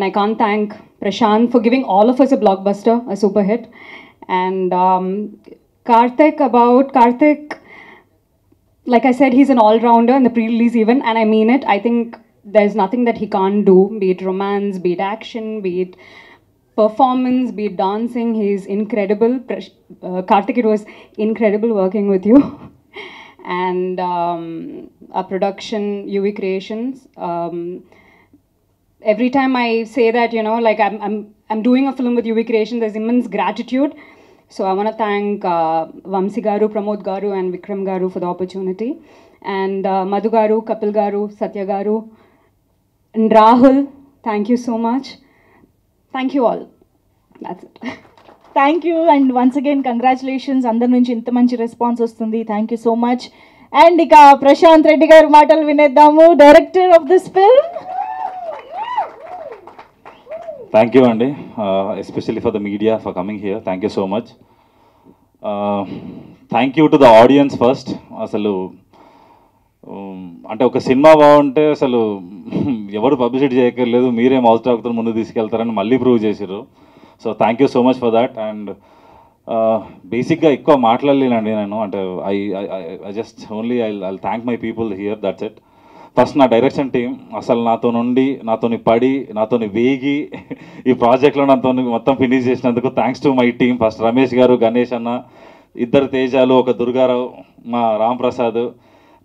I can't thank Prashant for giving all of us a blockbuster, a super hit. And Karthik, like I said, he's an all-rounder in the pre-release event, and I mean it. I think there's nothing that he can't do, be it romance, be it action, be it performance, be it dancing. He's incredible. Karthik, it was incredible working with you. And our production, UV Creations. Every time I say that, like I'm doing a film with UV Creations, there's immense gratitude. So I want to thank Vamsi Garu, Pramod Garu, and Vikram Garu for the opportunity. And Madhu Garu, Kapil Garu, Satya Garu, and Rahul, thank you so much. Thank you all. That's it. Thank you and once again congratulations. అందరి నుంచి ఇంత మంచి రెస్పాన్స్ వస్తుంది. Thank you so much. And ఇక ప్రశాంత్ రెడ్డి గారి మాటలు వినేద్దాము, director of this film. Thank you అండి, especially for the media for coming here. Thank you so much. Thank you to the audience first. అసలు అంటే ఒక సినిమా బాగుంటే అసలు ఎవరు పబ్లిసిటీ చేయక్కర్లేదు, మీరే మౌత్ టాక్తో ముందు తీసుకెళ్తారని మళ్ళీ ప్రూవ్ చేశారు. So thank you so much for that. And బేసిక్గా ఎక్కువ మాట్లాడలేనండి నేను, అంటే I just only I thank my people here, that's it. First నా డైరెక్షన్ టీం అసలు నాతోని పడి నాతోని వేగి ఈ ప్రాజెక్ట్లో నాతో మొత్తం ఫినిష్ చేసినందుకు thanks to my team. First Ramesh గారు, గణేష్ అన్న, 2 తేజాలు, ఒక దుర్గారావు, మా రామ్ ప్రసాద్,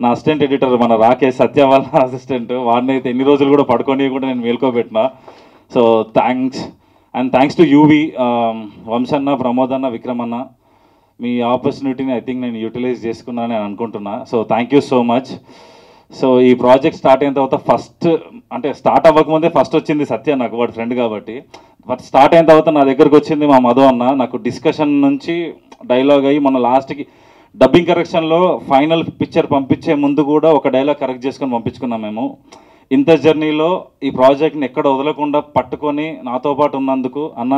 నా అసిస్టెంట్ ఎడిటర్ మన రాకేష్, సత్య వాళ్ళ అసిస్టెంట్, వాడిని అయితే ఎన్ని రోజులు కూడా పడుకొని కూడా నేను మేల్కోబెట్టిన. So thanks. And thanks to UV, వంశన్న, ప్రమోద్ అన్న, విక్రమ్ అన్న. మీ ఆపర్చునిటీని ఐ థింక్ నేను యూటిలైజ్ చేసుకున్నానని నేను అనుకుంటున్నా. So thank you so much. So ఈ ప్రాజెక్ట్ స్టార్ట్ అయిన తర్వాత ఫస్ట్, అంటే స్టార్ట్ అవ్వకముందే ఫస్ట్ వచ్చింది సత్య, నాకు వాడు ఫ్రెండ్ కాబట్టి. బట్ స్టార్ట్ అయిన తర్వాత నా దగ్గరకు వచ్చింది మా మధు అన్న. నాకు డిస్కషన్ నుంచి డైలాగ్ అయ్యి మన లాస్ట్కి డబ్బింగ్ కరెక్షన్లో ఫైనల్ పిక్చర్ పంపించే ముందు కూడా ఒక డైలాగ్ కరెక్ట్ చేసుకొని పంపించుకున్నాం మేము. ఇంత జర్నీలో ఈ ప్రాజెక్ట్ని ఎక్కడ వదలకుండా పట్టుకొని నాతో పాటు ఉన్నందుకు అన్న,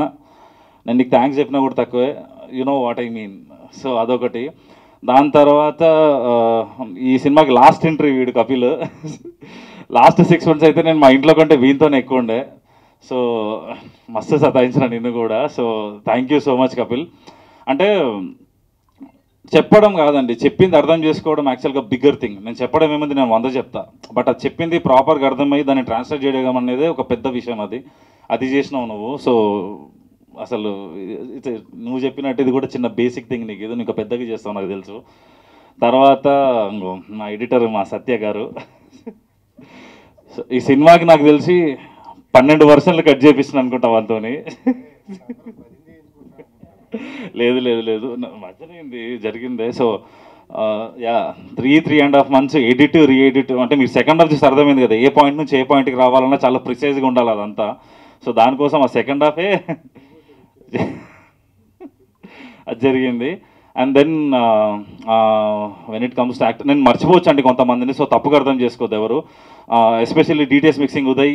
నేను నీకు థ్యాంక్స్ చెప్పినా కూడా తక్కువే, you know what I mean. So అదొకటి. దాని తర్వాత ఈ సినిమాకి లాస్ట్ ఎంట్రీ వీడు కపిల్. లాస్ట్ 6 months అయితే నేను మా ఇంట్లో కంటే వీనితోనే ఎక్కువ ఉండే. సో మస్తు సతాయించిన నిన్ను కూడా. So thank you so much Kapil. అంటే చెప్పడం కాదండి, చెప్పింది అర్థం చేసుకోవడం యాక్చువల్గా బిగ్గర్ థింగ్. నేను చెప్పడం ఏముంది, నేను 100 చెప్తా, బట్ అది చెప్పింది ప్రాపర్గా అర్థమయ్యి దాన్ని ట్రాన్స్లేట్ చేయడం అనేది ఒక పెద్ద విషయం. అది చేసినావు నువ్వు. సో అసలు నువ్వు చెప్పినట్టు ఇది కూడా చిన్న బేసిక్ థింగ్, నీకు ఇది నీకు పెద్దగా చేస్తావు నాకు తెలుసు. తర్వాత మా ఎడిటర్ మా సత్య గారు. ఈ సినిమాకి నాకు తెలిసి 12 వర్షన్లు కట్ చేపిస్తున్నాను అనుకుంటా వాళ్ళతోని. లేదు లేదు లేదు మధ్యలో జరిగిందే. So yeah 3.5 months edit re-edit అంటే మీరు సెకండ్ హాఫ్ చూసి అర్థమైంది కదా, ఏ పాయింట్ నుంచి ఏ పాయింట్కి రావాలన్నా చాలా ప్రిసైజ్గా ఉండాలి అదంతా. సో దానికోసం ఆ సెకండ్ హాఫే అది జరిగింది. And then when it comes to act నేను మర్చిపోవచ్చు అండి కొంతమందిని, సో తప్పుగా అర్థం చేసుకోవద్దు ఎవరు. ఎస్పెషల్లీ డీటెయిల్స్ మిక్సింగ్ ఉదయ్,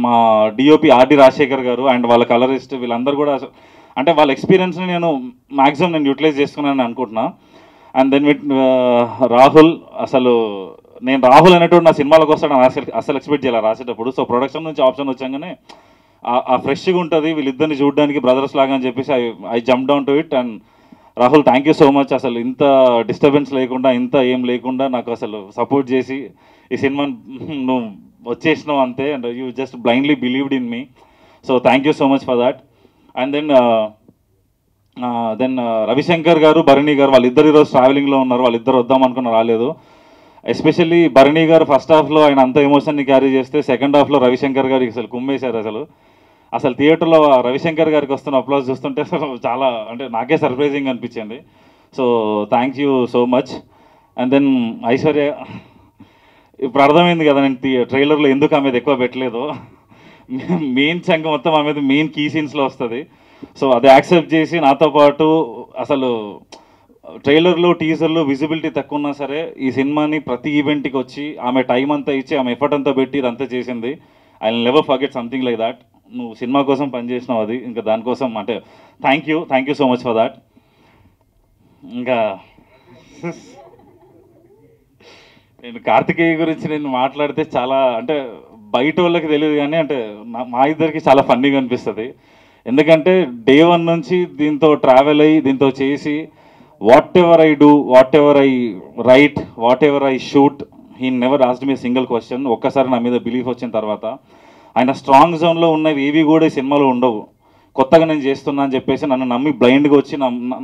మా డిఓపి ఆర్డి రాజశేఖర్ గారు అండ్ వాళ్ళ కలరిస్ట్ వీళ్ళందరూ కూడా అంటే వాళ్ళ ఎక్స్పీరియన్స్ని నేను మ్యాక్సిమం నేను యూటిలైజ్ చేసుకున్నానని అనుకుంటున్నా. అండ్ దెన్ విత్ రాహుల్, అసలు నేను రాహుల్ అనేటువంటి నా సినిమాలకు వస్తాడని అసలు ఎక్స్పెక్ట్ చేయాలి రాసేటప్పుడు. సో ప్రొడక్షన్ నుంచి ఆప్షన్ వచ్చాగానే ఆ ఫ్రెష్గా ఉంటుంది వీళ్ళిద్దరిని చూడడానికి బ్రదర్స్ లాగా అని చెప్పేసి I jump down to it. And Rahul thank you so much, అసలు ఇంత డిస్టర్బెన్స్ లేకుండా ఇంత ఏం లేకుండా నాకు అసలు సపోర్ట్ చేసి ఈ సినిమా నువ్వు వచ్చేసినావు అంతే, and you just blindly believed in me. So thank you so much for that. And then Ravishankar garu, Bharani గారు వాళ్ళిద్దరు ఈరోజు ట్రావెలింగ్లో ఉన్నారు, వాళ్ళిద్దరు వద్దాం అనుకున్న రాలేదు. ఎస్పెషల్లీ భరణి గారు ఫస్ట్ హాఫ్లో ఆయన అంత ఎమోషన్ని క్యారీ చేస్తే సెకండ్ హాఫ్లో రవిశంకర్ గారికి అసలు కుమ్మేశారు. అసలు థియేటర్లో రవిశంకర్ గారికి వస్తున్న అప్లాస్ చూస్తుంటే చాలా అంటే నాకే సర్ప్రైజింగ్ అనిపించింది. So thank you so much. And then Aishwarya, ఇప్పుడు అర్థమైంది కదా నేను ట్రైలర్లో ఎందుకు ఆమె ఎక్కువ పెట్టలేదు. మెయిన్ చంక మొత్తం ఆమె మెయిన్ కీ సీన్స్లో వస్తుంది. సో అది యాక్సెప్ట్ చేసి నాతో పాటు అసలు ట్రైలర్లో టీజర్లో విజిబిలిటీ తక్కువ ఉన్నా సరే ఈ సినిమాని ప్రతి ఈవెంట్కి వచ్చి ఆమె టైం అంతా ఇచ్చి ఆమె ఎఫర్ట్ అంతా పెట్టి ఇదంతా చేసింది. I will never forget something like that. నువ్వు సినిమా కోసం పనిచేసినావు, అది ఇంకా దానికోసం అంటే thank you so much for that. ఇంకా నేను కార్తికేయ గురించి నేను మాట్లాడితే చాలా అంటే బయట వాళ్ళకి తెలియదు కానీ అంటే మా ఇద్దరికి చాలా ఫన్నీగా అనిపిస్తుంది. ఎందుకంటే డే 1 నుంచి దీంతో ట్రావెల్ అయ్యి దీంతో చేసి what ever I do, whatever I right, what ever I shoot, he never asked me single question. ఒక్కసారి నా మీద బిలీఫ్ వచ్చిన తర్వాత ఆయన స్ట్రాంగ్ జోన్లో ఉన్నవి ఏవి కూడా ఈ సినిమాలో ఉండవు. కొత్తగా నేను చేస్తున్నా అని చెప్పేసి నన్ను నమ్మి బ్లైండ్గా వచ్చి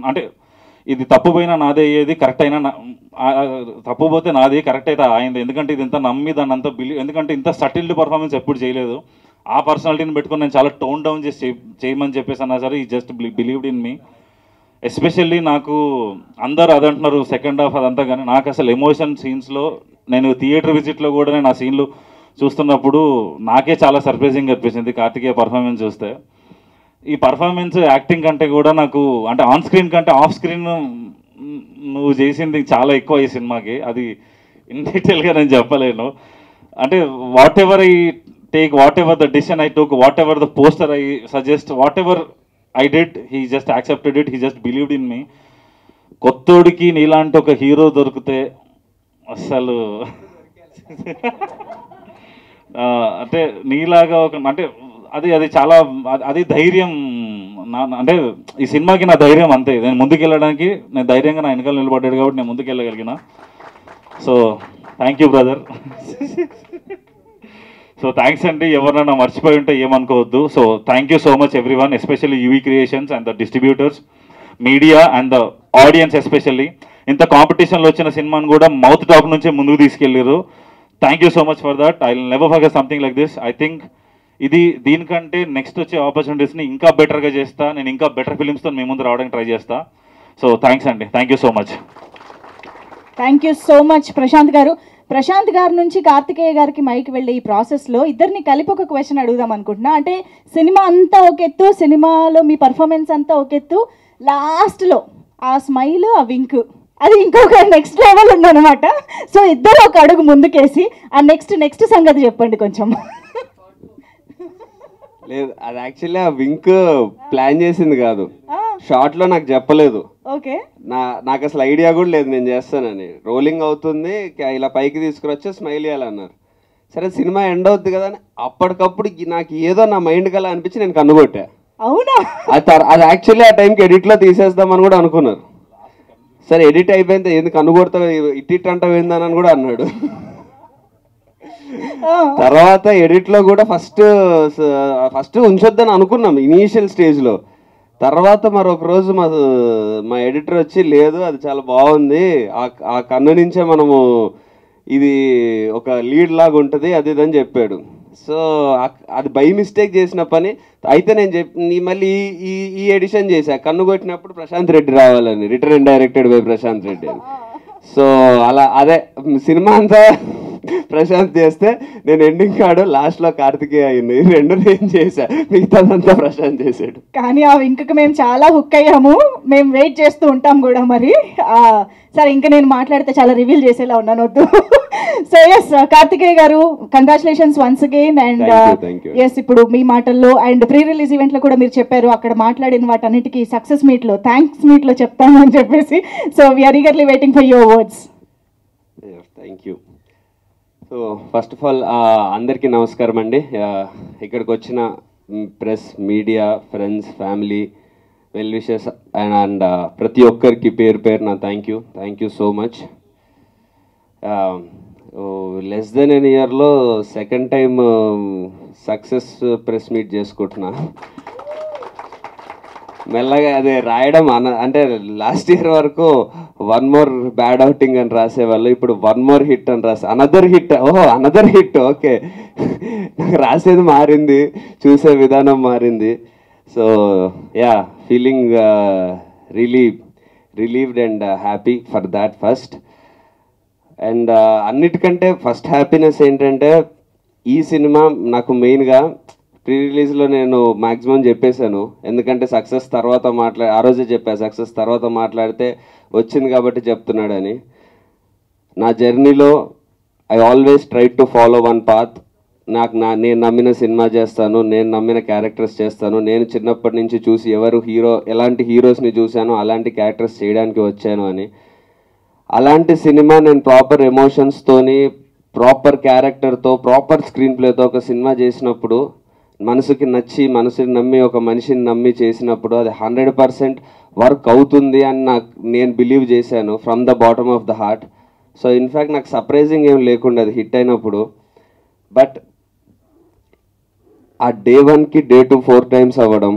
అంటే ఇది తప్పుపోయినా నాదే అయ్యేది, కరెక్ట్ అయినా తప్పుపోతే నాది, కరెక్ట్ అయితే అయింది. ఎందుకంటే ఇది ఇంత నమ్మి దాన్ని అంతా ఎందుకంటే ఇంత సటిల్డ్ పర్ఫార్మెన్స్ ఎప్పుడు చేయలేదు. ఆ పర్సనాలిటీని పెట్టుకుని నేను చాలా టోన్ డౌన్ చేసి చేయమని చెప్పేసి అన్నా సరే ఈ just believed in me. Especially నాకు అందరు అదంటున్నారు సెకండ్ హాఫ్ అదంతా, కానీ నాకు అసలు ఎమోషన్ సీన్స్లో నేను థియేటర్ విజిట్లో కూడా నేను ఆ సీన్లు చూస్తున్నప్పుడు నాకే చాలా సర్ప్రైజింగ్ అనిపించింది కార్తికేయ పర్ఫార్మెన్స్ చూస్తే. ఈ పర్ఫార్మెన్స్ యాక్టింగ్ కంటే కూడా నాకు అంటే ఆన్ స్క్రీన్ కంటే ఆఫ్ స్క్రీన్ నువ్వు చేసింది చాలా ఎక్కువ ఈ సినిమాకి. అది ఇన్ డీటెయిల్గా నేను చెప్పలేను. అంటే whatever I take, whatever the decision I took, whatever the poster I suggest, whatever I did, he just accepted it, he just believed in me. కొత్తోడికి నీలాంటి ఒక హీరో దొరికితే అసలు అంటే నీలాగా ఒక అంటే అది చాలా అది ధైర్యం అంటే ఈ సినిమాకి నా ధైర్యం అంతే. నేను ముందుకెళ్ళడానికి నేను ధైర్యంగా నా వెనకాల నిలబడ్డాడు కాబట్టి నేను ముందుకెళ్ళగలిగిన. So thank you brother. So thanks అండి, ఎవరైనా మర్చిపోయి ఉంటే ఏమనుకోవద్దు. So thank you so much everyone, especially UV creations and the distributors, media and the audience. Especially ఇంత కాంపిటీషన్లో వచ్చిన సినిమాని కూడా మౌత్ టాక్ నుంచే ముందుకు తీసుకెళ్ళారు. Thank you so much for that. I will never forget something like this. I think దీనికంటే నెక్స్ట్ వచ్చే ఆపర్చునిటీస్ని ఇంకా బెటర్గా చేస్తా, నేను ఇంకా బెటర్ ఫిలిమ్స్తో మీ ముందు రావడానికి ట్రై చేస్తా. సో థ్యాంక్స్ అండి, thank you so much. Thank you so much Prashanth garu. Prashanth గారి నుంచి కార్తికేయ గారికి మైక్ వెళ్ళే ఈ ప్రాసెస్లో ఇద్దరిని కలిపి ఒక క్వశ్చన్ అడుగుదాం అనుకుంటున్నా. అంటే సినిమా అంతా ఒక ఎత్తు, సినిమాలో మీ పర్ఫార్మెన్స్ అంతా ఒక ఎత్తు, లాస్ట్లో ఆ స్మైల్, ఆ వింక్, అది ఇంకొక నెక్స్ట్ లెవెల్ ఉందన్నమాట. సో ఇద్దరు ఒక అడుగు ముందుకేసి ఆ నెక్స్ట్ సంగతి చెప్పండి కొంచెం. లేదు, అది యాక్చువల్లీ ఆ వింక్ ప్లాన్ చేసింది కాదు, షార్ట్లో నాకు చెప్పలేదు. ఓకే, నాకు అసలు ఐడియా కూడా లేదు నేను చేస్తానని. రోలింగ్ అవుతుంది, ఇలా పైకి తీసుకురొచ్చి స్మైల్ చేయాలన్నారు. సరే సినిమా ఎండ్ అవుద్ది కదా అని అప్పటికప్పుడు నాకు ఏదో నా మైండ్ కలా అనిపించి నేను కన్నుకొట్టా. అవునా? అది యాక్చువల్లీ ఆ టైంకి ఎడిట్లో తీసేద్దామని కూడా అనుకున్నారు. సరే ఎడిట్ అయిపోయింది, ఎందుకు కన్నుకొడతావు, ఇట్ అంటావు ఏందని కూడా అన్నాడు. తర్వాత ఎడిట్లో కూడా ఫస్ట్ ఉంచొద్దని అనుకున్నాం ఇనీషియల్ స్టేజ్లో. తర్వాత మరొక రోజు మా ఎడిటర్ వచ్చి లేదు అది చాలా బాగుంది, ఆ కన్ను నుంచే మనము ఇది ఒక లీడ్ లాగా ఉంటుంది అది ఇదని చెప్పాడు. సో అది బై మిస్టేక్ చేసిన పని. అయితే నేను మళ్ళీ ఈ ఎడిషన్ చేశా, కన్ను కొట్టినప్పుడు ప్రశాంత్ రెడ్డి రావాలని, return and directed by Prashanth Reddy అని. సో అలా అదే సినిమా అంతా ప్రశాంత్ చేస్తే నేను ఎండింగ్ కాడు లాస్ట్లో కార్తికేయ అయింది. రెండు నేను చేశా, మిగతాదంతా ప్రశాంత్ చేశాడు. కానీ ఆ ఇంకకి మేము చాలా హుక్ అయ్యాము, మేము వెయిట్ చేస్తూ ఉంటాం కూడా. మరి సరే, ఇంకా నేను మాట్లాడితే చాలా రివీల్ చేసేలా ఉన్నాను, వద్దు. So yes, Karthikeya garu, congratulations once again. And yes, ఇప్పుడు మీ మాటల్లో అండ్ ప్రీ రిలీజ్ ఈవెంట్లో కూడా మీరు చెప్పారు, అక్కడ మాట్లాడిన వాటన్నిటికీ సక్సెస్ మీట్లో, థ్యాంక్స్ మీట్లో చెప్తాను అని చెప్పేసి. So we are eagerly waiting for your words. Thank you. So first of all అందరికీ నమస్కారం అండి. ఇక్కడికి వచ్చిన press, media, friends, family, well wishes and ప్రతి ఒక్కరికి పేరు పేరున thank you so much. Less than an ఇయర్లో second time success press meet చేసుకుంటున్నా. మెల్లగా అదే రాయడం అంటే లాస్ట్ ఇయర్ వరకు 1 more బ్యాడ్ అవుటింగ్ అని రాసేవాళ్ళు, ఇప్పుడు 1 more హిట్ అని రాసే, అనదర్ హిట్. ఓకే, నాకు రాసేది మారింది, చూసే విధానం మారింది. So yeah, feeling relieved and happy for that first. And అన్నిటికంటే ఫస్ట్ హ్యాపీనెస్ ఏంటంటే, ఈ సినిమా నాకు మెయిన్గా ప్రీ రిలీజ్లో నేను మ్యాక్సిమం చెప్పేశాను, ఎందుకంటే సక్సెస్ తర్వాత ఆ రోజే చెప్పా, సక్సెస్ తర్వాత మాట్లాడితే వచ్చింది కాబట్టి చెప్తున్నాడని. నా జర్నీలో I always try to follow one path. నేను నమ్మిన సినిమా చేస్తాను, నేను నమ్మిన క్యారెక్టర్స్ చేస్తాను. నేను చిన్నప్పటి నుంచి చూసి ఎలాంటి హీరోస్ని చూశానో అలాంటి క్యారెక్టర్స్ చేయడానికి వచ్చాను అని. అలాంటి సినిమా నేను ప్రాపర్ ఎమోషన్స్తోని, ప్రాపర్ క్యారెక్టర్తో, ప్రాపర్ స్క్రీన్ ప్లేతో ఒక సినిమా చేసినప్పుడు, మనసుకి నచ్చి, మనసుని నమ్మి, ఒక మనిషిని నమ్మి చేసినప్పుడు అది 100% వర్క్ అవుతుంది అని నేను బిలీవ్ చేశాను from the bottom of the heart. So in fact నాకు సర్ప్రైజింగ్ ఏం లేకుండా అది హిట్ అయినప్పుడు. బట్ ఆ డే 1కి డే 2 4 times అవ్వడం,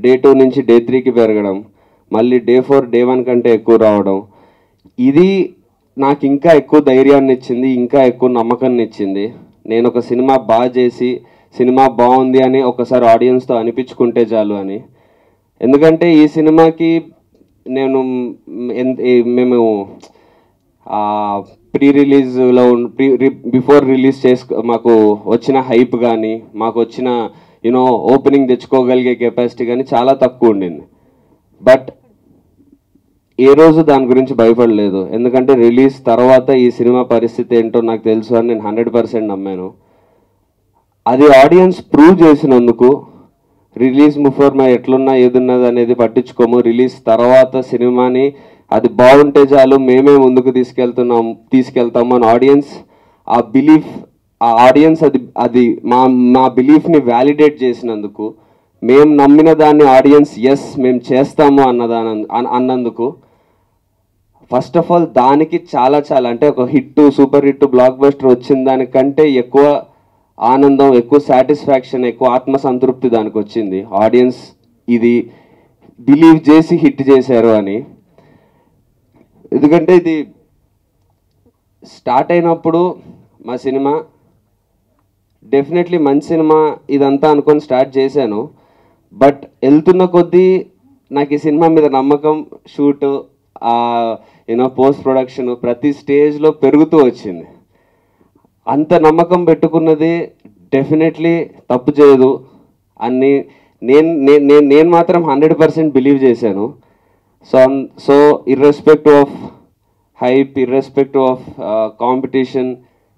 డే 2 నుంచి డే 3కి పెరగడం, మళ్ళీ డే 4 డే 1 కంటే ఎక్కువ రావడం, ఇది నాకు ఇంకా ఎక్కువ ధైర్యాన్ని ఇచ్చింది, ఇంకా ఎక్కువ నమ్మకాన్ని ఇచ్చింది. నేను ఒక సినిమా బాగా చేసి, సినిమా బాగుంది అని ఒకసారి ఆడియన్స్తో అనిపించుకుంటే చాలు అని. ఎందుకంటే ఈ సినిమాకి మేము ప్రీ రిలీజ్లో బిఫోర్ రిలీజ్ మాకు వచ్చిన హైప్ కానీ, మాకు వచ్చిన ఓపెనింగ్ తెచ్చుకోగలిగే కెపాసిటీ కానీ చాలా తక్కువ ఉండింది. బట్ ఏ రోజు దాని గురించి భయపడలేదు, ఎందుకంటే రిలీజ్ తర్వాత ఈ సినిమా పరిస్థితి ఏంటో నాకు తెలుసు అని నేను 100% నమ్మాను. అది ఆడియన్స్ ప్రూవ్ చేసినందుకు, రిలీజ్ బిఫోర్ ఎట్లున్నా ఏదున్నది అనేది పట్టించుకోము, రిలీజ్ తర్వాత సినిమాని అది బాగుంటే చాలు, మేమే ముందుకు తీసుకెళ్తాము అని ఆడియన్స్ అది మా బిలీఫ్ని వ్యాలిడేట్ చేసినందుకు, మేము నమ్మిన దాన్ని ఆడియన్స్ ఎస్ మేము చేస్తాము అన్నందుకు, ఫస్ట్ ఆఫ్ ఆల్ దానికి చాలా అంటే ఒక సూపర్ హిట్, బ్లాక్ బస్టర్ వచ్చిన దానికంటే ఎక్కువ ఆనందం, ఎక్కువ సాటిస్ఫాక్షన్, ఎక్కువ ఆత్మసంతృప్తి దానికి వచ్చింది. ఆడియన్స్ ఇది బిలీవ్ చేసి హిట్ చేశారు అని. ఎందుకంటే ఇది స్టార్ట్ అయినప్పుడు మా సినిమా డెఫినెట్లీ మంచి సినిమా ఇదంతా అనుకొని స్టార్ట్ చేశాను. బట్ వెళ్తున్న కొద్దీ నాకు ఈ సినిమా మీద నమ్మకం, షూట్, పోస్ట్ ప్రొడక్షన్ ప్రతి స్టేజ్లో పెరుగుతూ వచ్చింది. అంత నమ్మకం పెట్టుకున్నది డెఫినెట్లీ తప్పు చేయదు అని నేను మాత్రం 100% బిలీవ్ చేశాను. So irrespective of hype, irrespective of competition,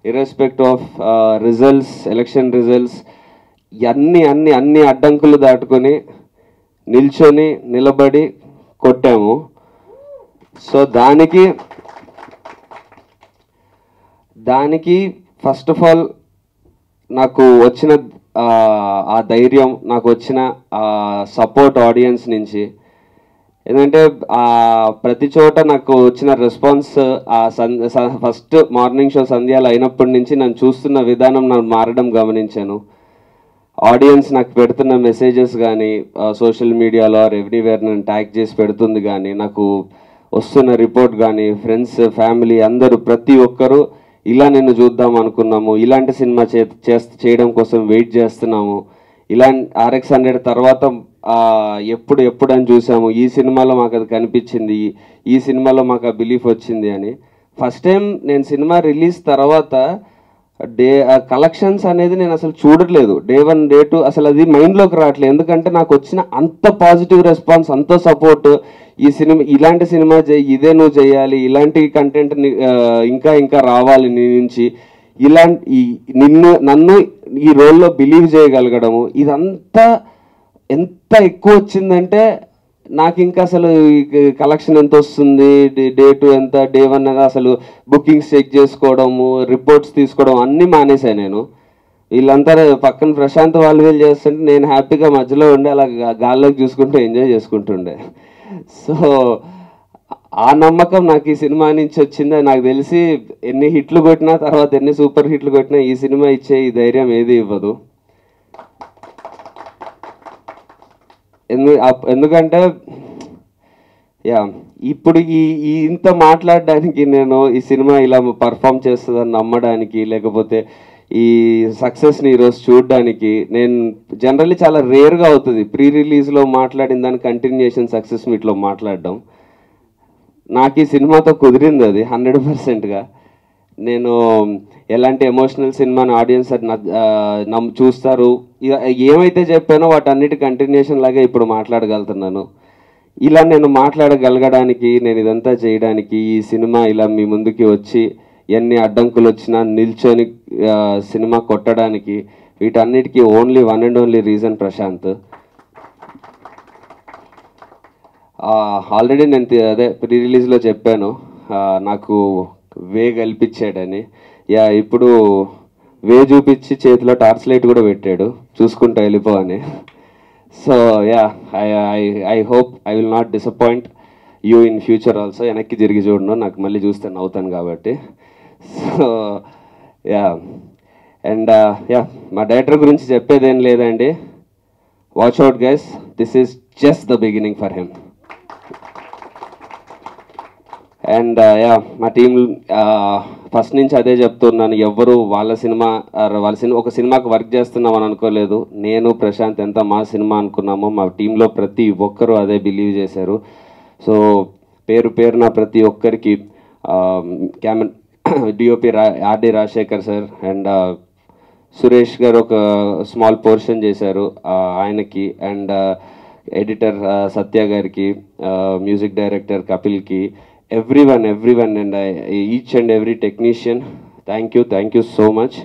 irrespective of results, election results, అన్ని అడ్డంకులు దాటుకొని నిలబడి కొట్టాము. సో దానికి ఫస్ట్ ఆఫ్ ఆల్ నాకు వచ్చిన ఆ ధైర్యం, నాకు వచ్చిన సపోర్ట్ ఆడియన్స్ నుంచి. ఎందుకంటే ప్రతి చోట నాకు వచ్చిన రెస్పాన్స్, ఫస్ట్ మార్నింగ్ షో సంధ్యాలు అయినప్పటి నుంచి నన్ను చూస్తున్న విధానం నన్ను మారడం గమనించాను. ఆడియన్స్ నాకు పెడుతున్న మెసేజెస్ కానీ, సోషల్ మీడియాలో ఎవ్రీవేర్ నన్ను ట్యాగ్ చేసి పెడుతుంది కానీ, నాకు వస్తున్న రిపోర్ట్ కానీ, ఫ్రెండ్స్, ఫ్యామిలీ అందరూ ప్రతి ఒక్కరూ ఇలా నిన్ను చూద్దాం అనుకున్నాము, ఇలాంటి సినిమా చేయడం కోసం వెయిట్ చేస్తున్నాము, RX100 తర్వాత ఎప్పుడు ఎప్పుడు అని చూసాము, ఈ సినిమాలో మాకు అది కనిపించింది, ఈ సినిమాలో మాకు ఆ బిలీఫ్ వచ్చింది అని. ఫస్ట్ టైం నేను సినిమా రిలీజ్ తర్వాత కలెక్షన్స్ అనేది నేను అసలు చూడట్లేదు. Day 1 Day 2 అసలు అది మైండ్లోకి రావట్లేదు. ఎందుకంటే నాకు వచ్చిన అంత పాజిటివ్ రెస్పాన్స్, అంత సపోర్ట్, ఈ సినిమా ఇలాంటి సినిమా ఇదే నువ్వు చేయాలి, ఇలాంటి కంటెంట్ ఇంకా ఇంకా రావాలి నీ నుంచి, నన్ను ఈ రోల్లో బిలీవ్ చేయగలగడము, ఇదంతా ఎంత ఎక్కువ వచ్చిందంటే నాకు ఇంకా అసలు కలెక్షన్ ఎంత వస్తుంది, Day 2 ఎంత, Day 1 అసలు బుకింగ్స్ చెక్ చేసుకోవడము, రిపోర్ట్స్ తీసుకోవడం అన్నీ మానేశాను నేను. వీళ్ళంతా పక్కన ప్రశాంత్ వాళ్ళు వీళ్ళు చేస్తుంటే నేను హ్యాపీగా మధ్యలో ఉండి అలా గాల్లోకి చూసుకుంటూ ఎంజాయ్ చేసుకుంటుండే. సో ఆ నమ్మకం నాకు ఈ సినిమా నుంచి వచ్చింది. నాకు తెలిసి ఎన్ని హిట్లు కొట్టినా, తర్వాత ఎన్ని సూపర్ హిట్లు కొట్టినా ఈ సినిమా ఇచ్చే ఈ ధైర్యం ఏది ఇవ్వదు. ఎందుకంటే ఇప్పుడు ఇంత మాట్లాడడానికి, నేను ఈ సినిమా ఇలా పర్ఫామ్ చేస్తుందని నమ్మడానికి, లేకపోతే ఈ సక్సెస్ని ఈరోజు చూడడానికి, నేను జనరల్లీ చాలా రేర్గా అవుతుంది ప్రీ రిలీజ్లో మాట్లాడిన దాని కంటిన్యూషన్ సక్సెస్ మీట్లో మాట్లాడడం. నాకు ఈ సినిమాతో కుదిరింది అది 100%గా. నేను ఎలాంటి ఎమోషనల్ సినిమాని ఆడియన్స్ చూస్తారు, ఏమైతే చెప్పానో వాటన్నిటి కంటిన్యూషన్ లాగా ఇప్పుడు మాట్లాడగలుగుతున్నాను. ఇలా నేను మాట్లాడగలగడానికి, నేను ఇదంతా చేయడానికి, ఈ సినిమా ఇలా మీ ముందుకి వచ్చి ఎన్ని అడ్డంకులు వచ్చినా నిల్చొని సినిమా కొట్టడానికి, వీటన్నిటికీ only one and only reason Prashanth. Already నేను అదే ప్రీ రిలీజ్లో చెప్పాను, నాకు వే కల్పించాడని. ఇప్పుడు వే చూపించి చేతిలో టార్చ్ లైట్ కూడా పెట్టాడు, చూసుకుంటా వెళ్ళిపో అని. So I hope I will not disappoint you in future also. వెనక్కి తిరిగి చూడను, నాకు మళ్ళీ చూస్తే నవ్వుతాను కాబట్టి. సో అండ్ మా డైరెక్టర్ గురించి చెప్పేదేం లేదండి. Watch out guys, this is just the beginning for him. And మా టీం ఫస్ట్ నుంచి అదే చెప్తున్నాను, ఎవరు వాళ్ళ సినిమా ఒక సినిమాకి వర్క్ చేస్తున్నామని అనుకోలేదు. నేను ప్రశాంత్ ఎంత మా సినిమా అనుకున్నామో మా టీంలో ప్రతి ఒక్కరూ అదే బిలీవ్ చేశారు. సో పేరున ప్రతి ఒక్కరికి DOP RD Rajasekhar sir and Suresh గారు ఒక స్మాల్ పోర్షన్ చేశారు ఆయనకి, అండ్ ఎడిటర్ సత్య గారికి, మ్యూజిక్ డైరెక్టర్ కపిల్కి, everyone and each and every technician, thank you so much.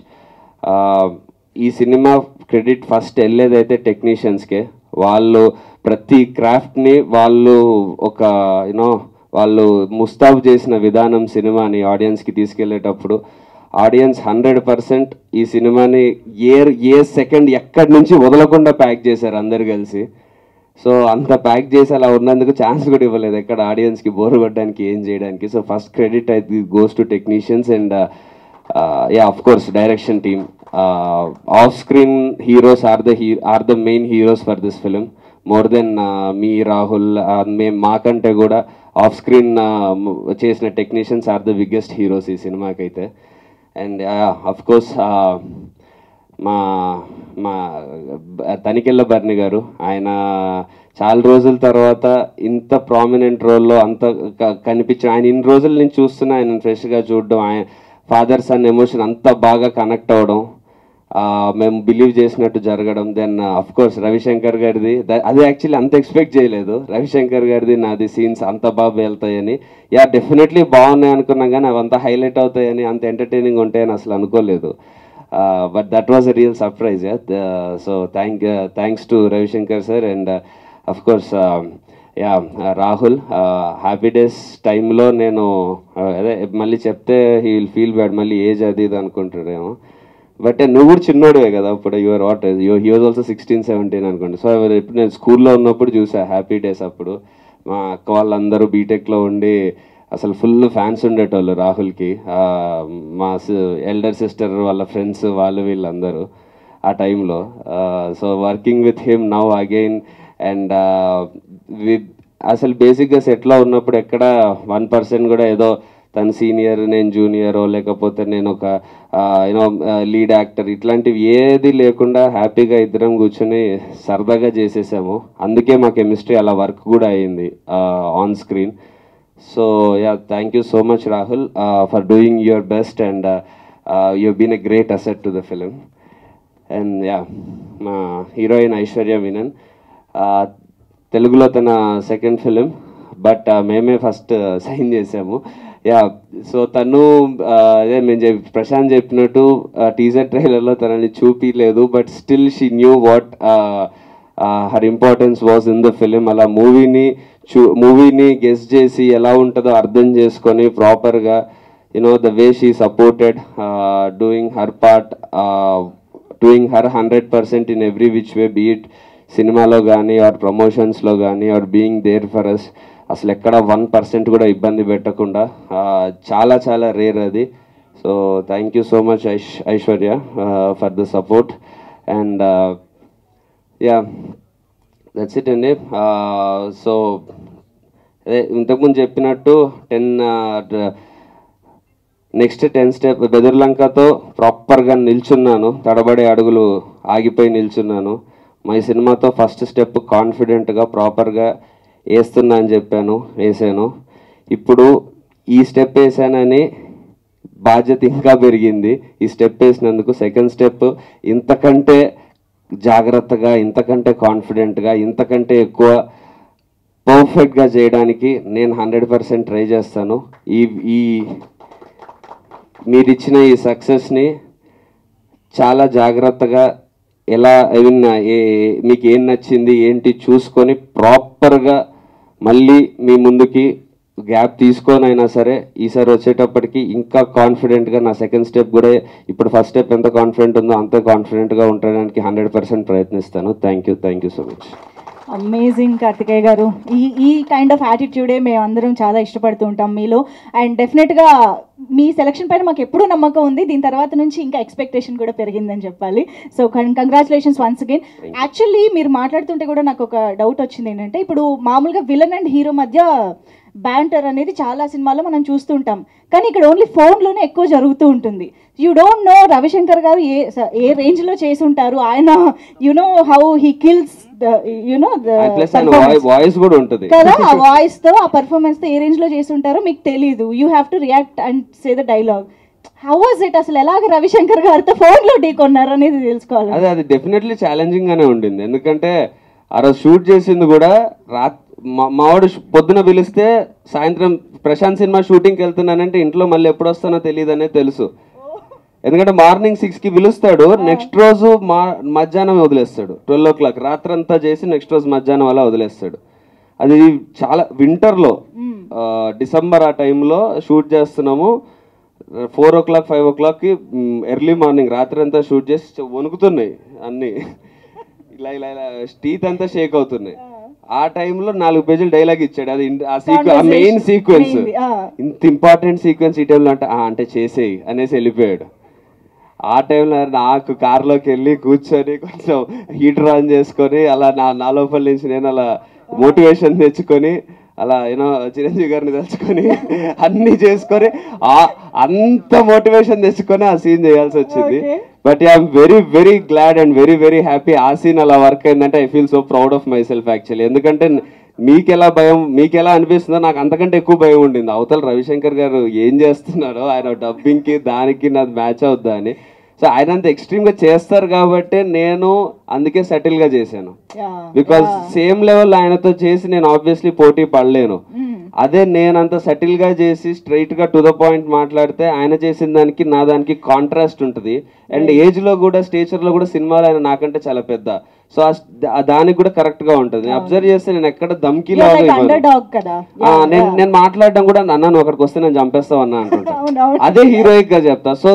ఈ సినిమా క్రెడిట్ ఫస్ట్ వెళ్ళేదైతే టెక్నీషియన్స్కే. వాళ్ళు ప్రతి క్రాఫ్ట్ని వాళ్ళు ఒక వాళ్ళు ముస్తాబు చేసిన విధానం సినిమాని ఆడియన్స్కి తీసుకెళ్ళేటప్పుడు ఆడియన్స్ 100% ఈ సినిమాని ఏ సెకండ్ ఎక్కడి నుంచి వదలకుండా ప్యాక్ చేశారు అందరు కలిసి. సో అంత ప్యాక్ చేసి అలా ఉన్నందుకు ఛాన్స్ కూడా ఇవ్వలేదు ఎక్కడ ఆడియన్స్కి బోర్ కొట్టడానికి, ఏం చేయడానికి. సో ఫస్ట్ క్రెడిట్ అయితే goes to technicians and of course direction team. Off screen heroes are the main heroes for this film, more than me Rahul. మేము మాకంటే కూడా ఆఫ్ స్క్రీన్ చేసిన technicians are the biggest heroes ఈ సినిమాకైతే. అండ్ ఆఫ్ కోర్స్ మా తనికెళ్ళ బర్ని గారు, ఆయన చాలా రోజుల తర్వాత ఇంత ప్రామినెంట్ రోల్లో అంత కనిపించడం, ఆయన ఇన్ని రోజుల నుంచి చూస్తున్నా ఆయన ఫ్రెష్గా చూడడం, ఆయన ఫాదర్ సన్ ఎమోషన్ అంత బాగా కనెక్ట్ అవ్వడం, మేము బిలీవ్ చేసినట్టు జరగడం. దెన్ అఫ్ కోర్స్ రవిశంకర్ గారిది, అది యాక్చువల్లీ అంత ఎక్స్పెక్ట్ చేయలేదు. రవిశంకర్ గారిది నాది సీన్స్ అంత బాగా వెళ్తాయని, డెఫినెట్లీ బాగున్నాయి అనుకున్నాం, కానీ అవంతా హైలైట్ అవుతాయని, అంత ఎంటర్టైనింగ్ ఉంటాయని అసలు అనుకోలేదు. But that was a real surprise. So thanks to Ravi Shankar sir and of course Rahul. Happy Days time lo nenu ade malli chepte he will feel bad, malli age adi idu anukuntaremo. But నువ్వు కూడా చిన్నోడివే కదా అప్పుడు, your what he was also 16-17 అనుకోండి. సో ఇప్పుడు నేను స్కూల్లో ఉన్నప్పుడు చూసా హ్యాపీ డేస్. అప్పుడు మా అక్క వాళ్ళందరూ బీటెక్లో ఉండి అసలు ఫుల్ ఫ్యాన్స్ ఉండేటోళ్ళు రాహుల్కి. మా ఎల్డర్ సిస్టర్ వాళ్ళ ఫ్రెండ్స్ వాళ్ళు వీళ్ళందరూ ఆ టైంలో. So working with him now again and అసలు బేసిక్గా సెట్లో ఉన్నప్పుడు ఎక్కడ 1% కూడా ఏదో తను సీనియర్ నేను జూనియరో లేకపోతే నేను ఒక యూనో లీడ్ యాక్టర్ ఇట్లాంటివి ఏది లేకుండా హ్యాపీగా ఇద్దరం కూర్చొని సరదాగా చేసేసాము. అందుకే మా కెమిస్ట్రీ అలా వర్క్ కూడా అయ్యింది on screen. So yeah, thank you so much Rahul for doing your best and you been a great asset to the film. And ya, మా హీరోయిన్ ఐశ్వర్య మీనన్, తెలుగులో తన సెకండ్ ఫిలిం, బట్ మేమే ఫస్ట్ సైన్ చేసాము. యా, సో తను అదే మేము ప్రశాంత్ చెప్పినట్టు టీజర్ ట్రైలర్లో తనని చూపించలేదు, but still she knew what her importance was in the film. అలా మూవీని గెస్ చేసి ఎలా ఉంటుందో అర్థం చేసుకొని ప్రాపర్గా you know the way she supported, doing her part, doing her 100% in every which way, be it సినిమాలో కానీ ఆర్ ప్రమోషన్స్లో కానీ or being there for us. అసలు ఎక్కడ 1% కూడా ఇబ్బంది పెట్టకుండా చాలా చాలా రేర్ అది. So thank you so much Aishwarya for the support. And yeah, that's it అండి. సో అదే ఇంతకుముందు చెప్పినట్టు నెక్స్ట్ 10 స్టెప్ బెదుర్లంకతో ప్రాపర్గా నిల్చున్నాను, తడబడే అడుగులు ఆగిపోయి నిల్చున్నాను. మా సినిమాతో ఫస్ట్ స్టెప్ కాన్ఫిడెంట్గా ప్రాపర్గా వేస్తున్నా అని చెప్పాను, వేసాను. ఇప్పుడు ఈ స్టెప్ వేసానని బాధ్యత ఇంకా పెరిగింది. ఈ స్టెప్ వేసినందుకు సెకండ్ స్టెప్ ఇంతకంటే జాగ్రత్తగా, ఇంతకంటే కాన్ఫిడెంట్గా, ఇంతకంటే ఎక్కువ పర్ఫెక్ట్గా చేయడానికి నేను 100% ట్రై చేస్తాను. ఈ మీరిచ్చిన ఈ సక్సెస్ని చాలా జాగ్రత్తగా ఎలా మీకు ఏం నచ్చింది ఏంటి చూసుకొని ప్రాపర్గా మళ్ళీ మీ ముందుకి గ్యాప్ తీసుకొని అయినా సరే ఈసారి వచ్చేటప్పటికి ఇంకా కాన్ఫిడెంట్గా నా సెకండ్ స్టెప్ కూడా ఇప్పుడు ఫస్ట్ స్టెప్ ఎంత కాన్ఫిడెంట్ ఉందో అంత కాన్ఫిడెంట్గా ఉండడానికి 100% ప్రయత్నిస్తాను. Thank you so much. Amazing Karthikeya garu. ఈ కైండ్ ఆఫ్ యాటిట్యూడే మేము అందరం చాలా ఇష్టపడుతూ ఉంటాం మీలో. అండ్ డెఫినెట్గా మీ సెలక్షన్ పైన మాకు ఎప్పుడూ నమ్మకం ఉంది. దీని తర్వాత నుంచి ఇంకా ఎక్స్పెక్టేషన్ కూడా పెరిగిందని చెప్పాలి. So congratulations once again. Actually మీరు మాట్లాడుతుంటే కూడా నాకు ఒక డౌట్ వచ్చింది ఏంటంటే, ఇప్పుడు మామూలుగా విలన్ అండ్ హీరో మధ్య బ్యాంటర్ అనేది చాలా సినిమాల్లో మనం చూస్తుంటాం, కానీ ఇక్కడ ఓన్లీ ఫోన్లోనే ఎక్కువ జరుగుతూ ఉంటుంది. యూ డోంట్ నో రవిశంకర్ గారు ఏ రేంజ్లో చేసి ఉంటారు. ఆయన you know how he kills voice కూడా ఉంటుంది కదా, ఆ వాయిస్ తో ఆ పర్ఫార్మెన్స్ తో ఏ రేంజ్ లో చేసి ఉంటారో మీకు తెలీదు. You have to react and say the dialogue. How was it? అసలు ఎలాగ రవిశంకర్ గారితో ఫోన్ లో ఢీకొన్నారు అనేది తెలుసుకోవాలి. అది డెఫినెట్లీ ఛాలెంజింగ్ గానే ఉండింది. ఎందుకంటే ఆ రోజు షూట్ చేసింది కూడా మావాడు పొద్దున పిలిస్తే సాయంత్రం ప్రశాంత్ సినిమా షూటింగ్కి వెళ్తున్నానంటే ఇంట్లో మళ్ళీ ఎప్పుడు వస్తానో తెలియదు అనేది తెలుసు. ఎందుకంటే మార్నింగ్ 6కి పిలుస్తాడు, నెక్స్ట్ రోజు మధ్యాహ్నం వదిలేస్తాడు. 12 o'clock రాత్రంతా చేసి నెక్స్ట్ రోజు మధ్యాహ్నం అలా వదిలేస్తాడు. అది చాలా వింటర్లో డిసెంబర్ ఆ టైంలో షూట్ చేస్తున్నాము. 4 o'clock 5 o'clockకి ఎర్లీ మార్నింగ్ రాత్రి అంతా షూట్ చేసి వణుకుతున్నాయి అన్నీ, ఇలా ఇలా ఇలా టీత్ అంతా షేక్ అవుతున్నాయి. ఆ టైంలో 4 పేజీలు డైలాగ్ ఇచ్చాడు. అది ఆ మెయిన్ సీక్వెన్స్, ఇంత ఇంపార్టెంట్ సీక్వెన్స్ ఈ టైంలో అంటే చేసేయి అనేసి వెళ్ళిపోయాడు. ఆ టైంలో నాకు కార్లోకి వెళ్ళి కూర్చొని కొంచెం హీటర్ ఆన్ చేసుకొని అలా నా లోపల నుంచి నేను అలా మోటివేషన్ తెచ్చుకొని అలా యూనో చిరంజీవి గారిని తెచ్చుకొని అన్నీ చేసుకొని అంత మోటివేషన్ తెచ్చుకొని ఆ సీన్ చేయాల్సి వచ్చింది. But I'm very very glad and very very happy ఆ సీన్ అలా వర్క్ అయిందంటే I feel so proud of my self actually. ఎందుకంటే మీకెలా అనిపిస్తుందో నాకు అంతకంటే ఎక్కువ భయం ఉండింది. అవతల రవిశంకర్ గారు ఏం చేస్తున్నారో, ఆయన డబ్బింగ్కి దానికి నాది మ్యాచ్ అవుద్దా అని. సో ఆయన అంత ఎక్స్ట్రీమ్గా చేస్తారు కాబట్టి నేను అందుకే సెటిల్గా చేశాను. బికాజ్ సేమ్ లెవెల్ ఆయనతో చేసి నేను ఆబ్వియస్లీ పోటీ పడలేను. అదే నేను అంత సెటిల్గా చేసి స్ట్రైట్గా టు ద పాయింట్ మాట్లాడితే ఆయన చేసిన దానికి నా దానికి కాంట్రాస్ట్ ఉంటుంది. అండ్ ఏజ్లో కూడా స్టేచర్లో కూడా సినిమాలో ఆయన నాకంటే చాలా పెద్ద. సో దానికి కూడా కరెక్ట్గా ఉంటుంది. నేను అబ్జర్వ్ చేస్తే నేను ఎక్కడ దమ్కి నేను మాట్లాడడం కూడా అన్నాను ఒకరికి వస్తే నేను చంపేస్తావు అన్నా అంటుంటా. అదే హీరోయిక్ గా చెప్తా. సో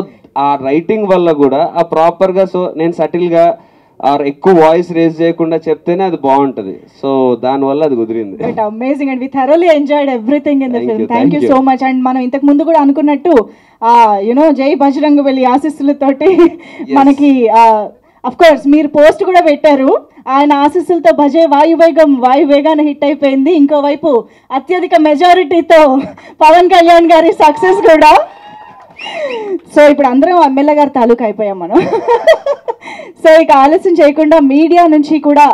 ఆ రైటింగ్ వల్ల కూడా ఆ ప్రాపర్గా సో నేను సటిల్గా ఎక్కువ వాయిస్ రేజ్ చేయకుండా చెప్తేనే అది బాగుంటది. సో దానివల్ల అది కుదిరింది. Amazing and we thoroughly enjoyed everything in the film. Thank you so much. And మనం ఇంతకు ముందు కూడా అనుకున్నట్టు యునో జై బజరంగబలి ఆశీస్సులతోటి మనకి అఫ్ కోర్స్ మీరు పోస్ట్ కూడా పెట్టారు. ఆయన ఆశీస్సులతో భజే వాయువేగాన హిట్ అయిపోయింది. ఇంకోవైపు అత్యధిక మెజారిటీతో పవన్ కళ్యాణ్ గారి సక్సెస్ కూడా. సో ఇప్పుడు అందరం ఎమ్మెల్యే గారి తాలూకా అయిపోయాం మనం. సో ఇక ఆలస్యం చేయకుండా మీడియా నుంచి కూడా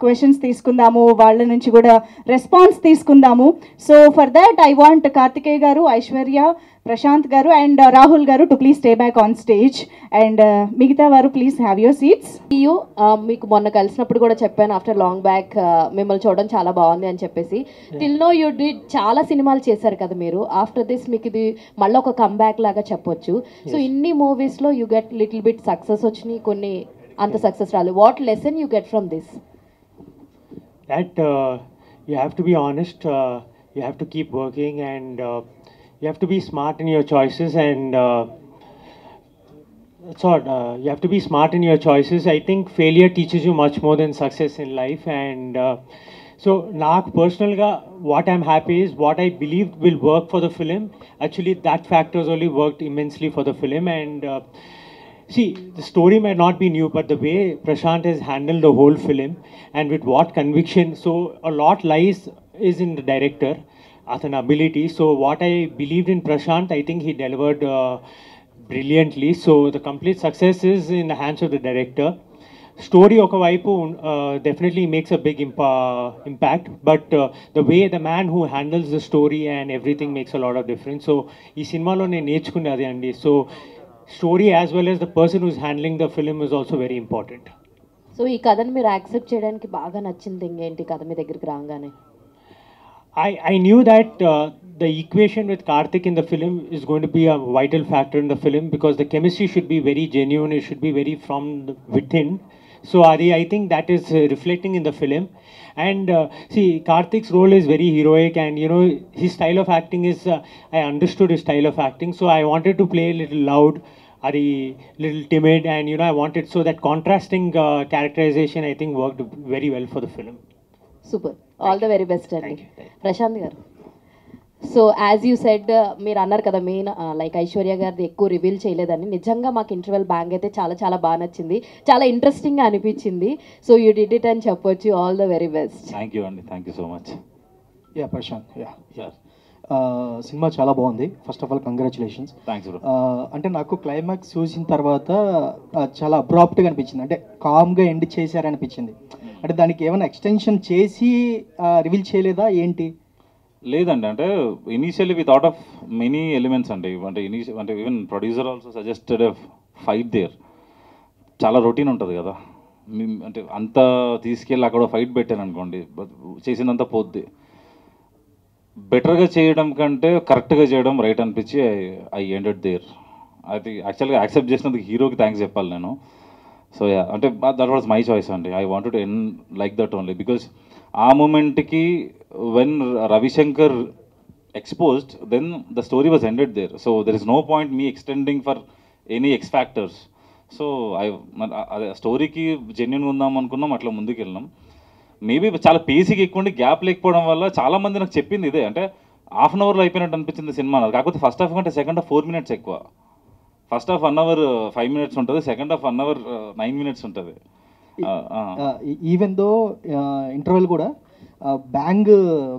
క్వశ్చన్స్ తీసుకుందాము, వాళ్ళ నుంచి కూడా రెస్పాన్స్ తీసుకుందాము. So for that I want Karthikeya garu, Aishwarya, Prashanth garu and Rahul garu to please stay back on stage and మిగతా వారు ప్లీజ్ హ్యావ్ యువర్ సీట్స్. మీకు మొన్న కలిసినప్పుడు కూడా చెప్పాను, ఆఫ్టర్ లాంగ్ బ్యాక్ మిమ్మల్ని చూడడం చాలా బాగుంది అని చెప్పేసి. టిల్ నో యూ డిడ్ చాలా సినిమాలు చేశారు కదా మీరు. ఆఫ్టర్ దిస్ మీకు ఇది మళ్ళీ ఒక కమ్బ్యాక్ లాగా చెప్పొచ్చు. సో ఇన్ని మూవీస్లో you get little bit success వచ్చినాయి, కొన్ని అంత సక్సెస్ రాలేదు. What lesson you get from this? That you have to be honest, you have to keep working, and you have to be smart in your choices, and that's all. You have to be smart in your choices. I think failure teaches you much more than success in life, and so నాకు పర్సనల్గా what I'm happy is what I believed will work for the film. Actually that factors only worked immensely for the film, and see, the story might not be new, but the way Prashant has handled the whole film and with what conviction, so a lot lies is in the director as an ability. So what I believed in Prashant, I think he delivered brilliantly. So the complete success is in the hands of the director. Story okavaipu definitely makes a big impact, but the way the man who handles the story and everything makes a lot of difference. So ee cinema lo nenu nechukunnadi andi. So story as well as the person who's handling the film is also very important. So ఈ కథను మీరు యాక్సెప్ట్ చేయడానికి బాగా నచ్చింది ఏంటి కథ మీ దగ్గరికి రాగానే? I knew that the equation with Karthik in the film is going to be a vital factor in the film, because the chemistry should be very genuine, it should be very from within. So I think that is reflecting in the film. And see, Karthik's role is very heroic, and you know his style of acting is I understood his style of acting, so I wanted to play a little loud, a little timid, and you know I wanted, so that contrasting characterization I think worked very well for the film. Super, all the very best అండి. ప్రశాంత్ గారు, సో యాజ్ యూ సెడ్, మీరు అన్నారు కదా మెయిన్ లైక్ ఐశ్వర్య గారిది ఎక్కువ రివీల్ చేయలేదని. నిజంగా మాకు ఇంటర్వెల్ బ్యాంగ్ అయితే చాలా చాలా బాగా నచ్చింది, చాలా ఇంట్రెస్టింగ్గా అనిపించింది. సో యూ డిడ్ ఇట్ అని చెప్పొచ్చు. All the very best. Thank you అండి, thank you so much. Yeah Prashanth, yeah సినిమా చాలా బాగుంది. First of all congratulations. Thanks bro. అంటే నాకు క్లైమాక్స్ చూసిన తర్వాత చాలా అబ్రాప్ట్గా అనిపించింది, అంటే కామ్గా ఎండ్ చేశారనిపించింది. అంటే దానికి ఏమైనా ఎక్స్టెన్షన్ చేసి రివీల్ చేయలేదా ఏంటి? లేదండి, అంటే initially we thought of many elements అండి. అంటే even producer also suggested a fight there. చాలా రొటీన్ ఉంటుంది కదా, అంటే అంత తీసుకెళ్ళి అక్కడ ఫైట్ పెట్టాను అనుకోండి, చేసిందంతా పోద్ది. బెటర్గా చేయడం కంటే కరెక్ట్గా చేయడం రైట్ అనిపించి ఐ ఎండెడ్ దేర్. అది యాక్చువల్గా యాక్సెప్ట్ చేసినందుకు హీరోకి థ్యాంక్స్ చెప్పాలి నేను. సో యా, అంటే దట్ వాజ్ మై చాయిస్ అండి. I wanted to end like that only because ఆ మూమెంట్కి when Ravishankar exposed, then the story was ended there. So there is no point me extending for any X factors. So స్టోరీకి జెన్యున్ ఉందాం అనుకున్నాం, అట్లా ముందుకు వెళ్ళినాం. మేబీ చాలా పేసీకి ఎక్కువ ఉండి గ్యాప్ లేకపోవడం వల్ల చాలామంది నాకు చెప్పింది ఇదే, అంటే హాఫ్ అన్ అవర్లో అయిపోయినట్టు అనిపించింది సినిమా. కాకపోతే ఫస్ట్ హాఫ్ కంటే సెకండ్ హాఫ్ 4 minutes ఎక్కువ. ఫస్ట్ హాఫ్ 1 hour 5 minutes ఉంటుంది, సెకండ్ హాఫ్ 1 hour 9 minutes ఉంటుంది. ఈవెన్ దో ఇంటర్వెల్ కూడా బ్యాంగ్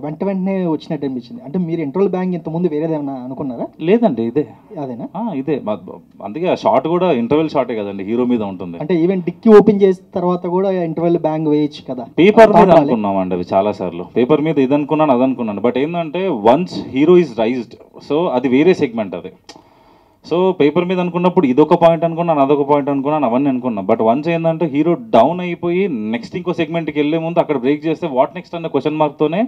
వెంటనే వచ్చినట్టు అనిపించింది. అంటే మీరు ఇంటర్వెల్ బ్యాంగ్ ఇంతకుముందు వేరేదేమన్నా అనుకున్నారా? లేదండి, ఇదే అదేనా? ఇదే. అందుకే ఆ షార్ట్ కూడా ఇంటర్వెల్ షార్టే కదండి, హీరో మీద ఉంటుంది. అంటే ఈవెన్ డిక్కీ ఓపెన్ చేసిన తర్వాత కూడా ఇంటర్వెల్ బ్యాంగ్ వేయచ్చు కదా? పేపర్ మీద అనుకున్నామండి అవి చాలా సార్లు. పేపర్ మీద ఇది అనుకున్నాను, అది అనుకున్నాను. బట్ ఏంటంటే once hero is raised, so అది వేరే సెగ్మెంట్ అది. సో పేపర్ మీద అనుకున్నప్పుడు ఇదొక పాయింట్ అనుకున్నాను, అదొక పాయింట్ అనుకున్నాను, అవన్నీ అనుకున్నాను. బట్ వన్స్ ఏంటంటే హీరో డౌన్ అయిపోయి నెక్స్ట్ ఇంకో సెగ్మెంట్కి వెళ్ళే ముందు అక్కడ బ్రేక్ చేస్తే వాట్ నెక్స్ట్ అన్న క్వశ్చన్ మార్క్తోనే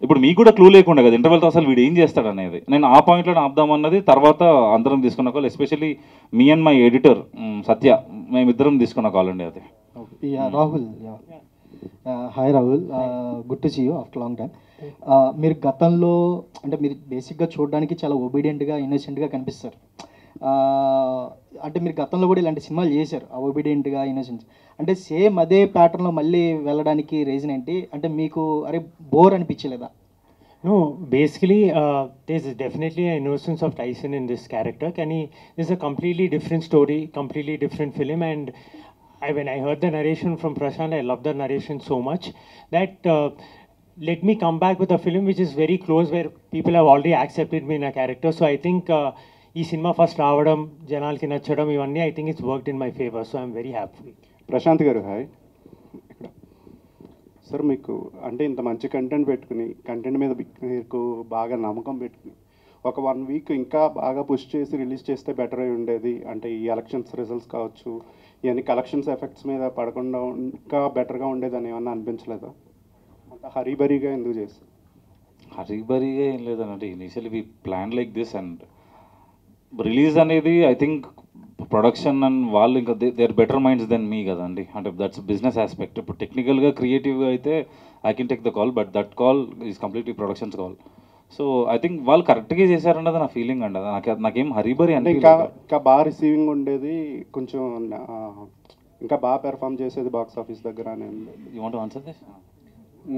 ఇప్పుడు మీకు కూడా క్లూ లేకుండా కదా ఇంటర్వెల్తో అసలు వీడు ఏం చేస్తాడు అనేది. నేను ఆ పాయింట్లో ఆపుదామన్నది తర్వాత అందరం తీసుకున్న call, especially me and my editor Satya, మేమిద్దరం తీసుకున్న కాల్ అండి అది. Rahul, hi Rahul, good to see you after long time. మీరు గతంలో అంటే మీరు బేసిక్గా చూడడానికి చాలా ఒబీడియంట్గా ఇన్నోసెంట్గా కనిపిస్తారు. అంటే మీరు గతంలో కూడా ఇలాంటి సినిమాలు చేశారు, ఒబీడియంట్గా ఇన్నోసెంట్. అంటే సేమ్ అదే ప్యాటర్న్లో మళ్ళీ వెళ్ళడానికి రీజన్ ఏంటి? అంటే మీకు అరే బోర్ అనిపించలేదా? No, basically, there's definitely an innocence of Tyson in this character. There's a completely different story, completely different film, and when I heard the narration from Prashant, I loved the narration so much that let me come back with a film which is very close, where people have already accepted me in a character. So I think ఈ సినిమా ఫస్ట్ రావడం, జనాలకి నచ్చడం, ఇవన్నీ I think it's worked in my favour. So I'm very happy. Prashanth garu hi. ఇక్కడ సార్ మీకు అంటే ఇంత మంచి కంటెంట్ పెట్టుకుని, కంటెంట్ మీద మీకు బాగా నమ్మకం పెట్టుకుని ఒక 1 వీక్ ఇంకా బాగా పుష్ చేసి రిలీజ్ చేస్తే బెటర్ అయి ఉండేది. అంటే ఈ ఎలక్షన్స్ రిజల్ట్స్ కావచ్చు, ఇవన్నీ కలెక్షన్స్ ఎఫెక్ట్స్ మీద పడకుండా ఇంకా బెటర్గా ఉండేదని ఏమన్నా అనిపించలేదా? అంత హరీబరీగా ఎందుకు చేస్తారు? హరీబరీగా ఏం లేదనంటే initially we plan like this and release అనేది ఐ థింక్ ప్రొడక్షన్ అండ్ వాళ్ళు ఇంకా they are better minds than me కదండి. అంటే దట్స్ బిజినెస్ ఆస్పెక్ట్. ఇప్పుడు టెక్నికల్గా క్రియేటివ్గా అయితే I can take the call, but that call is completely productions call. So I think వాళ్ళు కరెక్ట్గా చేశారన్నది నా ఫీలింగ్ అండి. నాకేం హరీబరీ అంటే ఇంకా బాగా రిసీవింగ్ ఉండేది, కొంచెం ఇంకా బాగా పెర్ఫామ్ చేసేది బాక్స్ ఆఫీస్ దగ్గర అని. You want to answer this?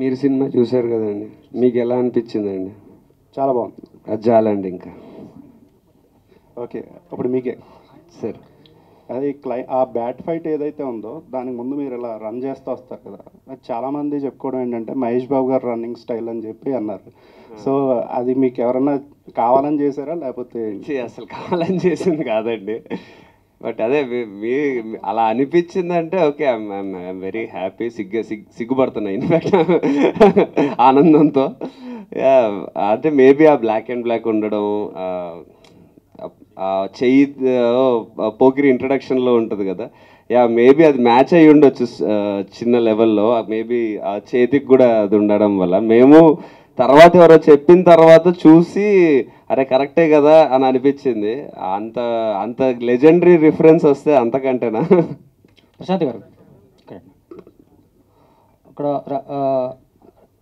మీరు సినిమా చూశారు కదండి, మీకు ఎలా అనిపించిందండి? చాలా బాగుంది. అది చాలండి ఇంకా. ఓకే, ఇప్పుడు మీకే సార్ అది ఆ బ్యాట్ ఫైట్ ఏదైతే ఉందో దానికి ముందు మీరు ఇలా రన్ చేస్తూ వస్తారు కదా, అది చాలామంది చెప్పుకోవడం ఏంటంటే మహేష్ బాబు గారు రన్నింగ్ స్టైల్ అని చెప్పి అన్నారు. సో అది మీకు ఎవరన్నా కావాలని చేశారా లేకపోతే? అసలు కావాలని చేసింది కాదండి, బట్ అదే మీ అలా అనిపించిందంటే ఓకే, ఐఎమ్ వెరీ హ్యాపీ. సిగ్గుపడుతున్నా ఇన్ఫ్యాక్ట్ ఆనందంతో. అంటే మేబీ ఆ బ్లాక్ అండ్ బ్లాక్ ఉండడం, చెయ్యి పోకిరి ఇంట్రడక్షన్లో ఉంటుంది కదా, మేబీ అది మ్యాచ్ అయ్యి ఉండొచ్చు చిన్న లెవెల్లో. మేబీ ఆ చేతికి కూడా అది ఉండడం వల్ల మేము తర్వాత ఎవరో చెప్పిన తర్వాత చూసి అరే కరెక్టే కదా అని అనిపించింది. అంత లెజెండరీ రిఫరెన్స్ వస్తే అంతకంటేనా? ప్రశాంత్ గారు అక్కడ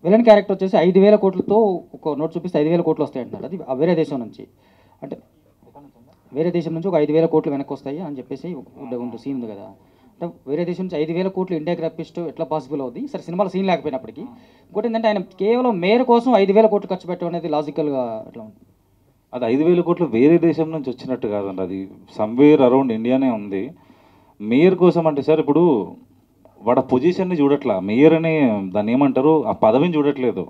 విలన్ క్యారెక్టర్ వచ్చేసి 5,000 కోట్లతో ఒక నోట్ చూపిస్తే 5,000 కోట్లు వస్తాయి అంటున్నారు. అది వేరే దేశం నుంచి, అంటే వేరే దేశం నుంచి ఒక 5,000 కోట్లు వెనక్కి వస్తాయి అని చెప్పేసి ఉంటుంది సీన్ ఉంది కదా. అంటే వేరే దేశం నుంచి 5,000 కోట్లు ఇండియాకి రప్పిస్తూ ఎట్లా పాసిబుల్ అవుతుంది? సరే సినిమాలో సీన్ లేకపోయినప్పటికీ ఇంకోటి ఏంటంటే ఆయన కేవలం మేయర్ కోసం 5,000 కోట్లు ఖర్చు పెట్టడం అనేది లాజికల్గా ఎట్లా ఉంటుంది? అది 5,000 కోట్లు వేరే దేశం నుంచి వచ్చినట్టు కాదండి, అది సమ్వేర్ అరౌండ్ ఇండియానే ఉంది. మేయర్ కోసం అంటే సార్ ఇప్పుడు వాడు పొజిషన్ని చూడట్లా, మేయర్ అనే దాన్ని ఏమంటారు ఆ పదవిని చూడట్లేదు.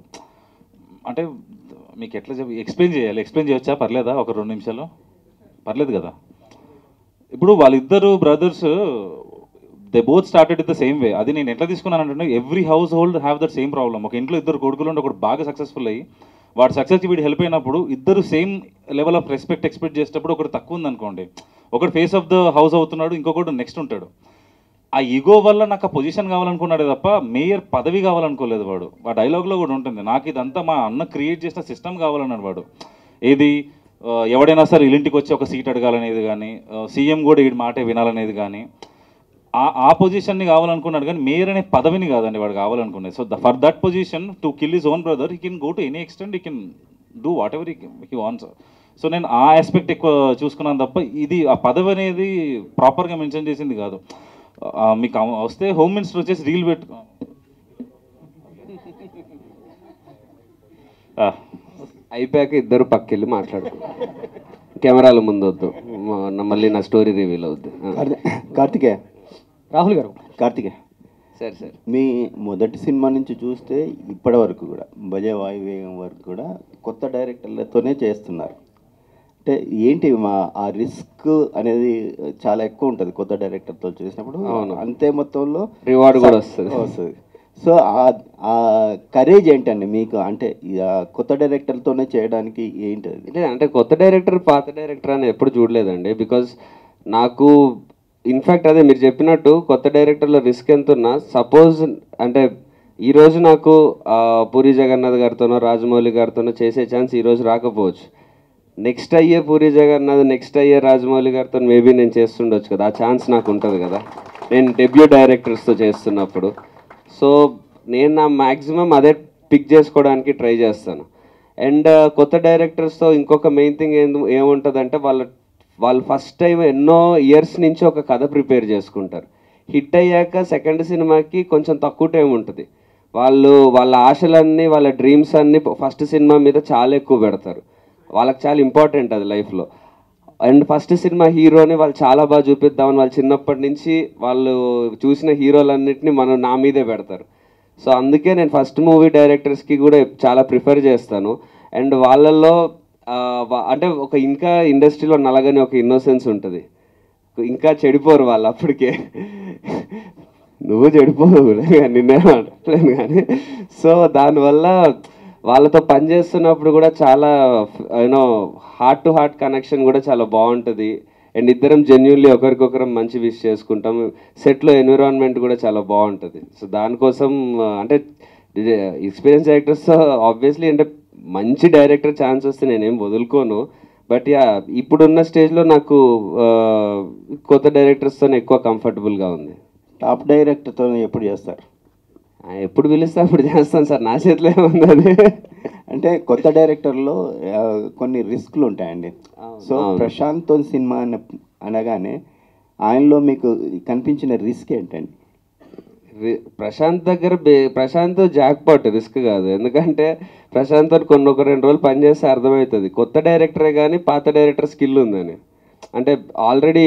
అంటే మీకు ఎట్లా ఎక్స్ప్లెయిన్ చేయొచ్చా? పర్లేదా? ఒక 2 నిమిషాలు పర్లేదు కదా. ఇప్పుడు వాళ్ళిద్దరు brothers they both started it the same way. అది నేను ఎట్లా తీసుకున్నానంటే every household have that same problem. ఒక ఇంట్లో 2 కొడుకులు ఉండి ఒకటి బాగా సక్సెస్ఫుల్ అయ్యి వాడు సక్సెస్కి వీడు హెల్ప్ అయినప్పుడు ఇద్దరు same level of respect expect చేసేటప్పుడు ఒకటి తక్కువ ఉందనుకోండి, ఒకటి ఫేస్ ఆఫ్ ద హౌస్ అవుతున్నాడు, ఇంకొకటి నెక్స్ట్ ఉంటాడు. ఆ ఈగో వల్ల నాకు ఆ పొజిషన్ కావాలనుకున్నాడే తప్ప మేయర్ పదవి కావాలనుకోలేదు వాడు. ఆ డైలాగ్లో కూడా ఉంటుంది, నాకు ఇదంతా మా అన్న క్రియేట్ చేసిన సిస్టమ్ కావాలన్నాడు వాడు. ఏది ఎవడైనా సరే ఇల్లింటికి వచ్చి ఒక సీట్ అడగాలనేది కానీ, సీఎం కూడా వీడి మాటే వినాలనేది కానీ, ఆ పొజిషన్ని కావాలనుకున్నాడు కానీ మేయర్ అనే పదవిని కాదండి వాడు కావాలనుకునేది. So for that position to kill his own brother he can go to any extent, he can do whatever he wants. So నేను ఆ ఆస్పెక్ట్ ఎక్కువ చూసుకున్నాను తప్ప ఇది ఆ పదవి అనేది ప్రాపర్గా మెన్షన్ చేసింది కాదు. మీకు వస్తే హోమ్ మినిస్టర్ వచ్చేసి రీల్ పెట్టుకో అయిపోయాక ఇద్దరు పక్కెళ్ళి మాట్లాడుకో, కెమెరాల ముందు వద్దు, మళ్ళీ నా స్టోరీ రివీల్ అవుద్ది. కార్తికేయ, రాహుల్ గారు, కార్తికేయ సరే సార్, మీ మొదటి సినిమా నుంచి చూస్తే ఇప్పటి వరకు కూడా భజే వాయువేగం వరకు కూడా కొత్త డైరెక్టర్లతోనే చేస్తున్నారు. అంటే ఏంటి ఆ రిస్క్ అనేది చాలా ఎక్కువ ఉంటుంది కొత్త డైరెక్టర్తో చేసినప్పుడు. అంతే మొత్తంలో రివార్డ్ కూడా వస్తుంది. సో ఆ కరేజ్ ఏంటండి మీకు? అంటే కొత్త డైరెక్టర్తోనే చేయడానికి ఏంటి? అంటే కొత్త డైరెక్టర్ పాత డైరెక్టర్ అని ఎప్పుడు చూడలేదండి. బికాజ్ నాకు ఇన్ఫ్యాక్ట్ అదే మీరు చెప్పినట్టు కొత్త డైరెక్టర్లో రిస్క్ ఎంత ఉన్నా, సపోజ్ అంటే ఈరోజు నాకు పూరి జగన్నాథ్ గారితోనో రాజమౌళి గారితోనో చేసే ఛాన్స్ ఈరోజు రాకపోవచ్చు. నెక్స్ట్ అయ్యే పూరి జగన్నాథ్, నెక్స్ట్ అయ్యే రాజమౌళి గారితో మేబీ నేను చేస్తుండొచ్చు కదా, ఆ ఛాన్స్ నాకు ఉంటుంది కదా నేను డెబ్యూ డైరెక్టర్స్తో చేస్తున్నప్పుడు. సో నేను నా మ్యాక్సిమం అదే పిక్ చేసుకోవడానికి ట్రై చేస్తాను. అండ్ కొత్త డైరెక్టర్స్తో ఇంకొక మెయిన్ థింగ్ ఏముంటుందంటే వాళ్ళు ఫస్ట్ టైం ఎన్నో ఇయర్స్ నుంచి ఒక కథ ప్రిపేర్ చేసుకుంటారు. హిట్ అయ్యాక సెకండ్ సినిమాకి కొంచెం తక్కువ టైం ఉంటుంది. వాళ్ళ ఆశలన్నీ, వాళ్ళ డ్రీమ్స్ అన్నీ ఫస్ట్ సినిమా మీద చాలా ఎక్కువ పెడతారు. వాళ్ళకి చాలా ఇంపార్టెంట్ అది లైఫ్లో. అండ్ ఫస్ట్ సినిమా హీరోని వాళ్ళు చాలా బాగా చూపిద్దామని వాళ్ళు చిన్నప్పటి నుంచి వాళ్ళు చూసిన హీరోలన్నింటినీ మనం నా మీదే పెడతారు. సో అందుకే నేను ఫస్ట్ మూవీ డైరెక్టర్స్కి కూడా చాలా ప్రిఫర్ చేస్తాను. అండ్ వాళ్ళల్లో అంటే ఒక ఇంకా ఇండస్ట్రీలో నలగని ఒక ఇన్నోసెన్స్ ఉంటుంది, ఇంకా చెడిపోరు వాళ్ళు అప్పటికే. నువ్వు చెడిపోవు నిన్నే మాట్లాడలేను కానీ. సో దానివల్ల వాళ్ళతో పనిచేస్తున్నప్పుడు కూడా చాలా you know heart to heart connection కూడా చాలా బాగుంటుంది. అండ్ ఇద్దరం జెన్యున్లీ ఒకరికొకరం మంచి విష్ చేసుకుంటాం. సెట్లో ఎన్విరాన్మెంట్ కూడా చాలా బాగుంటుంది. సో దానికోసం అంటే ఎక్స్పీరియన్స్ డైరెక్టర్స్ ఆబ్వియస్లీ అంటే మంచి డైరెక్టర్ ఛాన్స్ వస్తే నేనేం వదులుకోను. బట్ యా ఇప్పుడున్న స్టేజ్లో నాకు కొత్త డైరెక్టర్స్తో ఎక్కువ కంఫర్టబుల్గా ఉంది. టాప్ డైరెక్టర్తో ఎప్పుడు చేస్తారు? ఎప్పుడు పిలిస్తే అప్పుడు చేస్తాను సార్, నా చేతిలో ఉంది అది. అంటే కొత్త డైరెక్టర్లో కొన్ని రిస్క్లు ఉంటాయండి. సో ప్రశాంత్తో సినిమా అనగానే ఆయనలో మీకు కనిపించిన రిస్క్ ఏంటండి? ప్రశాంత్ దగ్గర ప్రశాంత్ జాక్పాట్ రిస్క్ కాదు. ఎందుకంటే ప్రశాంత్ ఒక 2 రోజులు పనిచేస్తే అర్థమవుతుంది కొత్త డైరెక్టరే కానీ పాత డైరెక్టర్ స్కిల్ ఉందని. అంటే ఆల్రెడీ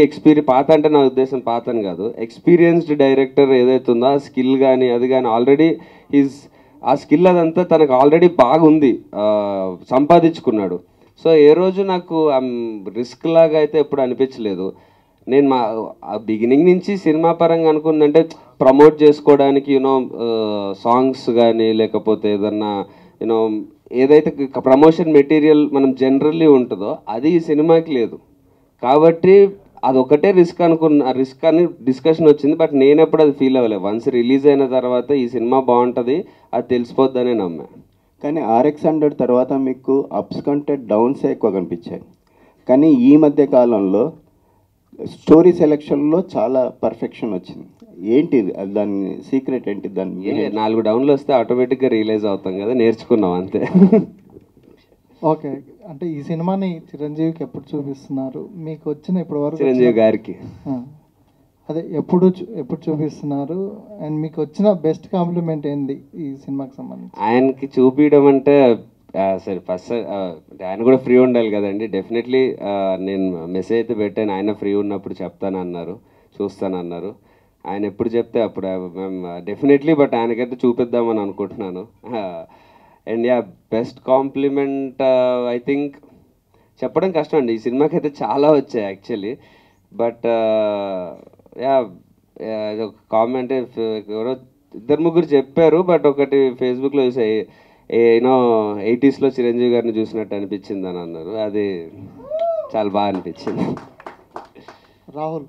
పాత అంటే నా ఉద్దేశం పాత అని కాదు, ఎక్స్పీరియన్స్డ్ డైరెక్టర్ ఏదైతే ఉందో ఆ స్కిల్ కానీ అది కానీ ఆల్రెడీ ఆ స్కిల్ అదంతా తనకు ఆల్రెడీ బాగుంది, సంపాదించుకున్నాడు. సో ఏ రోజు నాకు రిస్క్ లాగా అయితే ఎప్పుడు అనిపించలేదు. నేను బిగినింగ్ నుంచి సినిమా పరంగా అనుకుందంటే ప్రమోట్ చేసుకోవడానికి యూనో సాంగ్స్ కానీ లేకపోతే ఏదన్నా యూనో ఏదైతే ప్రమోషన్ మెటీరియల్ మనం జనరల్లీ ఉంటుందో అది ఈ సినిమాకి లేదు. కాబట్టి అదొకటే రిస్క్ రిస్క్ అని డిస్కషన్ వచ్చింది. బట్ నేను ఎప్పుడు అది ఫీల్ అవ్వలేదు. వన్స్ రిలీజ్ అయిన తర్వాత ఈ సినిమా బాగుంటుంది అది తెలిసిపోద్దనే నమ్మా. కానీ RX100 తర్వాత మీకు అప్స్ కంటే డౌన్సే ఎక్కువ కనిపించాయి. కానీ ఈ మధ్య కాలంలో స్టోరీ సెలెక్షన్లో చాలా పర్ఫెక్షన్ వచ్చింది. ఏంటి దాని సీక్రెట్ ఏంటి? దాన్ని 4 డౌన్లు వస్తే ఆటోమేటిక్గా రియలైజ్ అవుతాం కదా, నేర్చుకున్నాం అంతే. ఓకే, అంటే ఈ సినిమాని చిరంజీవికి ఎప్పుడు చూపిస్తున్నారు? మీకు వచ్చిన ఇప్పటి వరకు చిరంజీవి గారికి అదే ఎప్పుడు చూపిస్తున్నారు? అండ్ మీకు వచ్చిన బెస్ట్ కాంప్లిమెంట్ ఏంది ఈ సినిమాకి సంబంధించి? ఆయనకి చూపించడం అంటే సరే ఫస్ట్ ఆయన కూడా ఫ్రీ ఉండాలి కదండి. డెఫినెట్లీ నేను మెసేజ్ అయితే పెట్టాను, ఆయన ఫ్రీ ఉన్నప్పుడు చెప్తానన్నారు, చూస్తానన్నారు. ఆయన ఎప్పుడు చెప్తే అప్పుడు మేము డెఫినెట్లీ, బట్ ఆయనకైతే చూపిద్దామని అనుకుంటున్నాను. And yeah best compliment I think చెప్పడం కష్టం అండి. ఈ సినిమాకి అయితే చాలా వచ్చాయి యాక్చువల్లీ. బట్ యా ఒక కామెంట్ ఎవరో 2-3 చెప్పారు. బట్ ఒకటి ఫేస్బుక్లో చూసాయి, ఏనో 80s చిరంజీవి గారిని చూసినట్టు అనిపించింది అని అన్నారు. అది చాలా బాగా అనిపించింది. రాహుల్,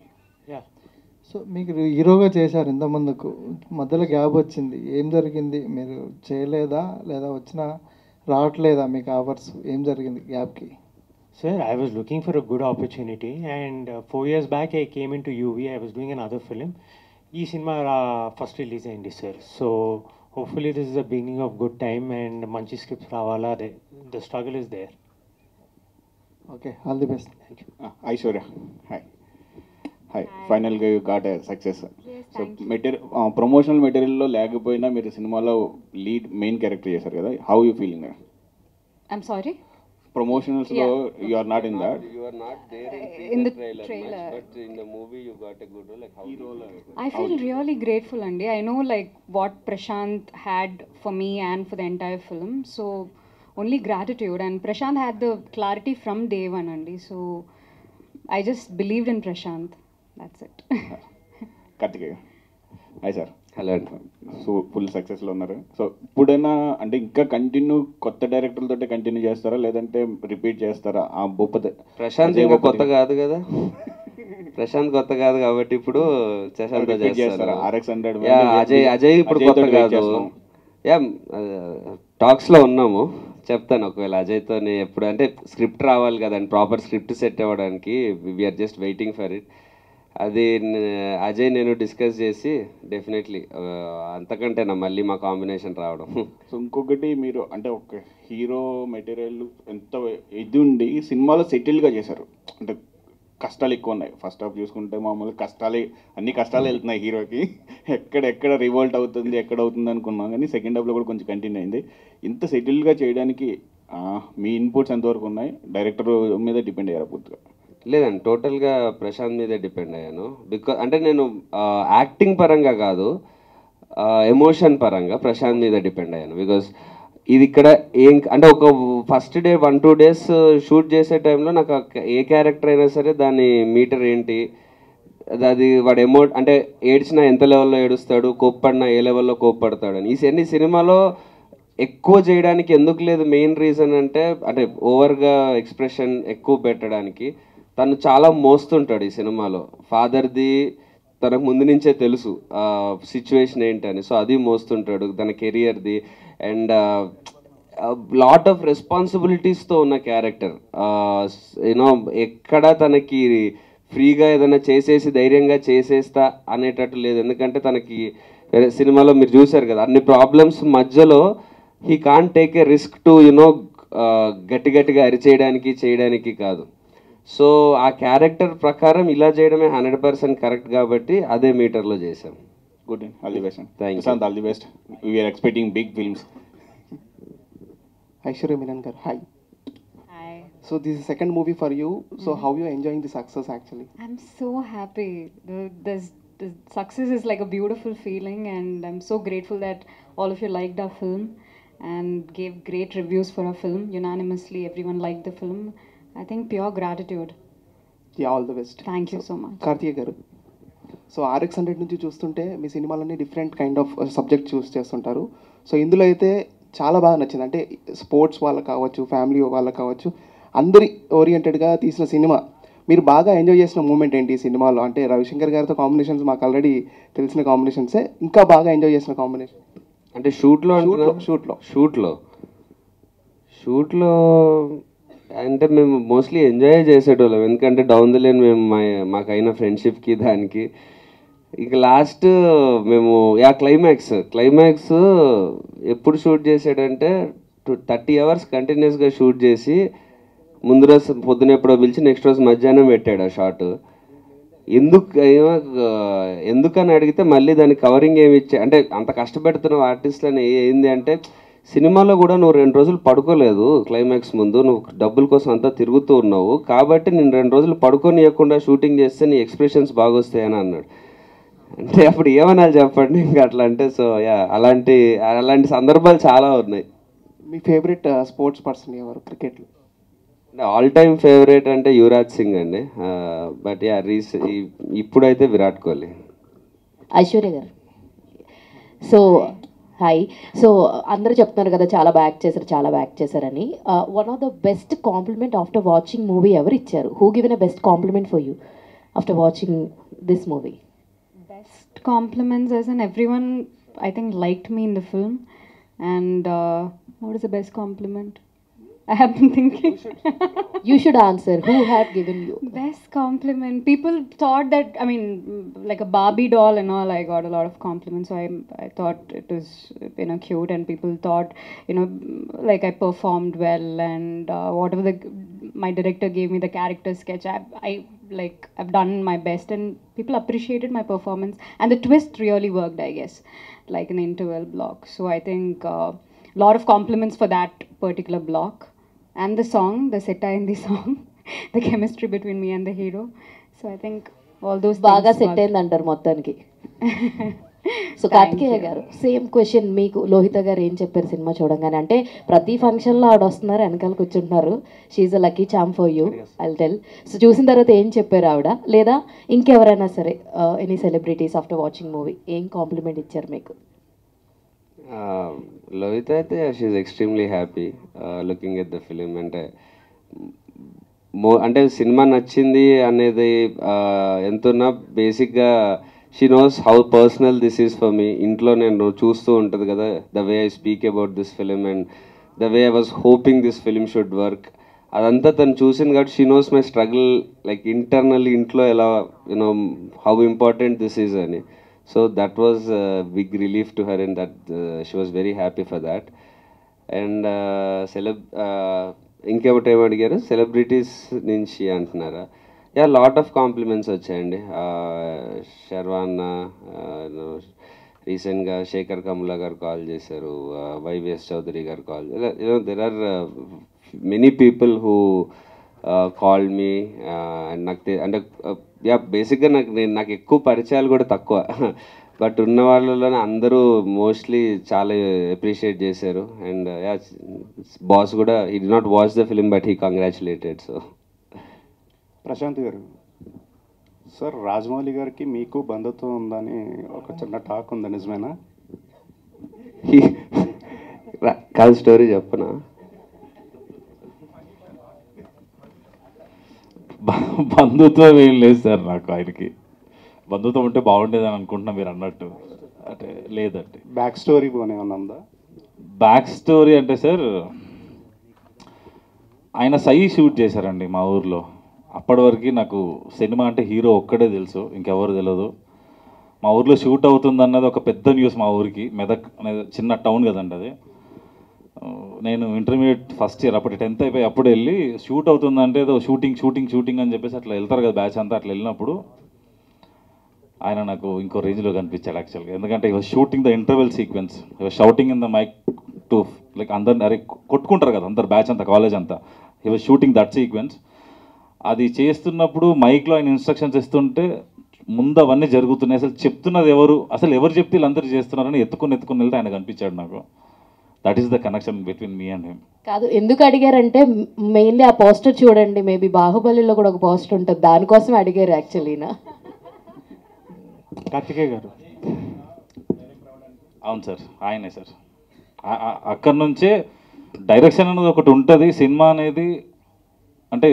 సో మీకు హీరోగా చేశారు ఇంతకుముందుకు, మధ్యలో గ్యాప్ వచ్చింది, ఏం జరిగింది? మీరు చేయలేదా లేదా రావట్లేదా మీకు ఆఫర్స్? ఏం జరిగింది గ్యాప్కి? Sir, I was looking for a good opportunity, and 4 years back I came into UV. I was doing another film. Ee cinema first release ayindi sir. So hopefully this is the beginning of good time and manchi scripts ravala. The struggle is there. Okay, all the best. Thank you. Aishwarya, hi. Finally you got a success. Yes, so promotional material lo లేకపోయినా మీరు సినిమాలో లీడ్ మెయిన్ క్యారెక్టర్ చేశారు కదా, how you feeling there? I'm sorry? Promotionals lo you are not in that. You are not there in the trailer much, but in the movie you got a good role. Like how role? I feel really grateful, Andy. I know like what Prashant had for me and for the entire film. So only gratitude, and Prashant had the clarity from day one, Andy. So I just believed in Prashant. That's it. Kartikeya, hi sir. Hello. So full సక్సెస్లో ఉన్నారు. సో ఇప్పుడైనా అంటే ఇంకా కంటిన్యూ కొత్త డైరెక్టర్లతో కంటిన్యూ చేస్తారా లేదంటే రిపీట్ చేస్తారా? ఆ బొప్పదే ప్రశాంత్ ఇంకా కొత్త కాదు కదా, ప్రశాంత్ కొత్త కాదు కాబట్టి ఇప్పుడు ప్రశాంత్ చేస్తారా? RX100 అజయ్ ఇప్పుడు కొత్త కాదు. యా టాక్స్లో ఉన్నాము, చెప్తాను ఒకవేళ అజయ్తో ఎప్పుడు అంటే స్క్రిప్ట్ రావాలి కదండి, ప్రాపర్ స్క్రిప్ట్ సెట్ అవ్వడానికి. We're just waiting for it. అది అజయ్ నేను డిస్కస్ చేసి డెఫినెట్లీ అంతకంటే మళ్ళీ మా కాంబినేషన్ రావడం. సో ఇంకొకటి మీరు అంటే ఒక హీరో మెటీరియల్ ఎంత ఇది ఉండి సినిమాలో సెటిల్గా చేశారు. అంటే కష్టాలు ఎక్కువ ఉన్నాయి. ఫస్ట్ హాఫ్ చూసుకుంటే మామూలుగా అన్ని కష్టాలు వెళ్తున్నాయి హీరోకి. ఎక్కడ రివోల్ట్ అవుతుంది ఎక్కడ అవుతుంది అనుకున్నాం, కానీ సెకండ్ హాఫ్లో కూడా కొంచెం కంటిన్యూ అయింది. ఇంత సెటిల్గా చేయడానికి మీ ఇన్పుట్స్ ఎంతవరకు ఉన్నాయి? డైరెక్టర్ మీద డిపెండ్ అయ్యారా పూర్తిగా? లేదండి, టోటల్గా ప్రశాంత్ మీదే డిపెండ్ అయ్యాను. బికాజ్ అంటే నేను యాక్టింగ్ పరంగా కాదు, ఎమోషన్ పరంగా ప్రశాంత్ మీద డిపెండ్ అయ్యాను. బికాజ్ ఇది ఇక్కడ ఏం అంటే ఒక ఫస్ట్ డే 1-2 days షూట్ చేసే టైంలో నాకు ఏ క్యారెక్టర్ అయినా సరే దాని మీటర్ ఏంటి, అది వాడు అంటే ఏడ్చినా ఎంత లెవెల్లో ఏడుస్తాడు, కోప్పడినా ఏ లెవెల్లో కోప్పడతాడు అని. ఈ సినిమాలో ఎక్కువ చేయడానికి ఎందుకు లేదు, మెయిన్ రీజన్ అంటే ఓవర్గా ఎక్స్ప్రెషన్ ఎక్కువ పెట్టడానికి. తను చాలా మోస్తుంటాడు ఈ సినిమాలో. ఫాదర్ది తనకు ముందు నుంచే తెలుసు సిచ్యువేషన్ ఏంటని, సో అది మోస్తుంటాడు, తన కెరియర్ది. అండ్ లాట్ ఆఫ్ రెస్పాన్సిబిలిటీస్తో ఉన్న క్యారెక్టర్. యూనో ఎక్కడ తనకి ఫ్రీగా ఏదైనా చేసేసి ధైర్యంగా చేసేస్తా అనేటట్టు లేదు. ఎందుకంటే తనకి సినిమాలో మీరు చూశారు కదా, అన్ని ప్రాబ్లమ్స్ మధ్యలో he can't take a risk to you know గట్టిగా చేయడానికి కాదు. సో ఆ క్యారెక్టర్ ప్రకారం ఇలా చేయడమే 100% కరెక్ట్ కాబట్టి అదే మీటర్లో చేశాం. Good and all the best. Thank you. Prashanth, all the best. We're expecting big films. Aishwarya Menon garu, hi. Hi. So this is second movie for you. So how you enjoying the success actually? I'm so happy. The success is like a beautiful feeling, and I'm so grateful that all of you liked our film and gave great reviews for our film. Unanimously, everyone liked the film. I think pure gratitude. Yeah, all the best. Thank you so much. Karthikeya garu, so RX100 నుంచి చూస్తుంటే మీ సినిమాలన్నీ different kind of subject choose చేస్తుంటారు. సో ఇందులో అయితే చాలా బాగా నచ్చింది. అంటే స్పోర్ట్స్ వాళ్ళకి కావచ్చు, ఫ్యామిలీ వాళ్ళకి కావచ్చు, అందరి ఓరియంటెడ్గా తీసిన సినిమా. మీరు బాగా ఎంజాయ్ చేసిన మూమెంట్ ఏంటి ఈ సినిమాలో? అంటే రవిశంకర్ గారితో కాంబినేషన్స్ మాకు ఆల్రెడీ తెలిసిన కాంబినేషన్సే, ఇంకా బాగా ఎంజాయ్ చేసిన కాంబినేషన్ అంటే షూట్లో అంటే మేము మోస్ట్లీ ఎంజాయ్ చేసేటోళ్ళం. ఎందుకంటే డౌన్ ది లైన్ మేము మాకైన ఫ్రెండ్షిప్కి దానికి ఇక లాస్ట్ మేము క్లైమాక్స్ ఎప్పుడు షూట్ చేసాడంటే 30 hours కంటిన్యూస్గా షూట్ చేసి ముందు రోజు పొద్దున ఎప్పుడో పిలిచి నెక్స్ట్ రోజు మధ్యాహ్నం పెట్టాడు ఆ షాట్. ఎందుకని అడిగితే మళ్ళీ దానికి కవరింగ్ ఏమి ఇచ్చా అంటే అంత కష్టపెడుతున్నావు ఆర్టిస్ట్లని ఏంది అంటే, సినిమాలో కూడా నువ్వు 2 రోజులు పడుకోలేదు క్లైమాక్స్ ముందు, నువ్వు డబ్బుల కోసం అంతా తిరుగుతూ ఉన్నావు కాబట్టి నేను 2 రోజులు పడుకోనియకుండా షూటింగ్ చేస్తే నీ ఎక్స్ప్రెషన్స్ బాగా వస్తాయని అన్నాడు. అంటే అప్పుడు ఏమనాలి చెప్పండి ఇంకా అట్లా అంటే. సో యా అలాంటి సందర్భాలు చాలా ఉన్నాయి. మీ ఫేవరెట్ స్పోర్ట్స్ పర్సన్ ఎవరు క్రికెట్లో? ఆల్ టైమ్ ఫేవరెట్ అంటే యువరాజ్ సింగ్ అండి. బట్ యా ఇప్పుడైతే విరాట్ కోహ్లీ. ఐశ్వర్య గారు, సో హాయ్. సో అందరూ చెప్తున్నారు కదా చాలా బాగా యాక్ట్ చేశారని. One of the best compliment after watching movie ఎవరు ఇచ్చారు? Who given a best compliment for you after watching this movie? Best compliments as in everyone I think liked me in the film. And what is the best compliment? I have been thinking. You should answer. Who had given you best compliment? People thought that, I mean, like a Barbie doll and all, I got a lot of compliments. So I thought it was, cute, and people thought, like I performed well, and whatever my director gave me the character sketch, I've done my best, and people appreciated my performance, and the twist really worked, I guess, like an interval block. So I think lot of compliments for that particular block. And the song, the satire in the song, the chemistry between me and the hero. So I think all those things బాగా సెట్ అయింది అంటారు మొత్తానికి. సో కార్తికేయ గారు, సేమ్ క్వశ్చన్ మీకు. లోహిత గారు ఏం చెప్పారు సినిమా చూడంగానే? అంటే ప్రతి ఫంక్షన్లో ఆవిడ వస్తున్నారు, వెనకాల కూర్చుంటున్నారు. She's a lucky champ for you, I'll tell. So చూసిన తర్వాత ఏం చెప్పారు ఆవిడ, లేదా ఇంకెవరైనా సరే any celebrities after watching movie ఏం కాంప్లిమెంట్ ఇచ్చారు మీకు? లోహిత అయితే she's extremely happy looking at the film. అంటే సినిమా నచ్చింది అనేది ఎంతున్నా బేసిక్గా she knows how personal this is for me. ఇంట్లో నేను చూస్తూ ఉంటుంది కదా the way I speak about this film and the way I was hoping this film should work. అదంతా తను చూసింది కాబట్టి she knows my struggle, like internal ఇంట్లో ఎలా హౌ ఇంపార్టెంట్ దిస్ ఈజ్ అని. So that was a big relief to her, and that she was very happy for that. And ఇంకేమిటి ఏమి అడిగారు? సెలబ్రిటీస్ నుంచి అంటున్నారా? యా, లాట్ ఆఫ్ కాంప్లిమెంట్స్ వచ్చాయండి. శర్వాన్ రీసెంట్గా శేఖర్ కమ్లా గారు కాల్ చేశారు, YVS Chowdary garu call. There are many people who call me అంటే యా బేసిక్గా నాకు ఎక్కువ పరిచయాలు కూడా తక్కువ, బట్ ఉన్న వాళ్ళలోనే అందరూ మోస్ట్లీ చాలా అప్రిషియేట్ చేశారు. అండ్ యా బాస్ కూడా he did not watch the film but he congratulated. So Prashanth garu, sir Rajamouli గారికి మీకు బంధుత్వం ఉందని ఒక చిన్న టాక్ ఉంది, నిజమేనా? కాదు, స్టోరీ చెప్పనా? బంధుత్వం ఏం లేదు సార్ నాకు ఆయనకి. బంధుత్వం ఉంటే బాగుండేదని అనుకుంటున్నా మీరు అన్నట్టు. అంటే లేదండి. బ్యాక్ స్టోరీ ఏమన్నా ఉందా? బ్యాక్ స్టోరీ అంటే సార్, ఆయన సై షూట్ చేశారండి మా ఊర్లో. అప్పటి వరకు నాకు సినిమా అంటే హీరో ఒక్కడే తెలుసు, ఇంకెవరు తెలియదు. మా ఊర్లో షూట్ అవుతుందన్నది ఒక పెద్ద న్యూస్ మా ఊరికి. మెదక్ అనేది చిన్న టౌన్ కదండి అది. నేను ఇంటర్మీడియట్ ఫస్ట్ ఇయర్, అప్పుడు 10th అయిపోయి అప్పుడు వెళ్ళి షూట్ అవుతుందంటే ఏదో షూటింగ్ అని చెప్పేసి అట్లా వెళ్తారు కదా బ్యాచ్ అంతా. అట్లా వెళ్ళినప్పుడు ఆయన నాకు ఇంకో రేంజ్లో కనిపించాడు యాక్చువల్గా. ఎందుకంటే he was shooting the interval sequence, he was shouting in the mic to like అందరు అరే కొట్టుకుంటారు కదా అందరు బ్యాచ్ అంతా, కాలేజ్ అంతా. ఈ వాజ్ షూటింగ్ దట్ సీక్వెన్స్. అది చేస్తున్నప్పుడు మైక్లో ఆయన ఇన్స్ట్రక్షన్స్ ఇస్తుంటే ముందు అవన్నీ జరుగుతున్నాయి. అసలు చెప్తున్నది ఎవరు, అసలు ఎవరు చెప్తే వీళ్ళందరూ చేస్తున్నారని ఎత్తుకుని వెళ్తే ఆయన కనిపించాడు నాకు. That is the connection between me and him. కాదు, ఎందుకు అడిగారంటే మెయిన్లీ ఆ పోస్టర్ చూడండి, మేబీ బాహుబలిలో కూడా ఒక పోస్టర్ ఉంటుంది, దానికోసం అడిగారు యాక్చువల్లీనా. కార్తికేయ గారు, అవును సార్, ఆయనే సార్. అక్కడి నుంచే డైరెక్షన్ అనేది ఒకటి ఉంటుంది. సినిమా అనేది అంటే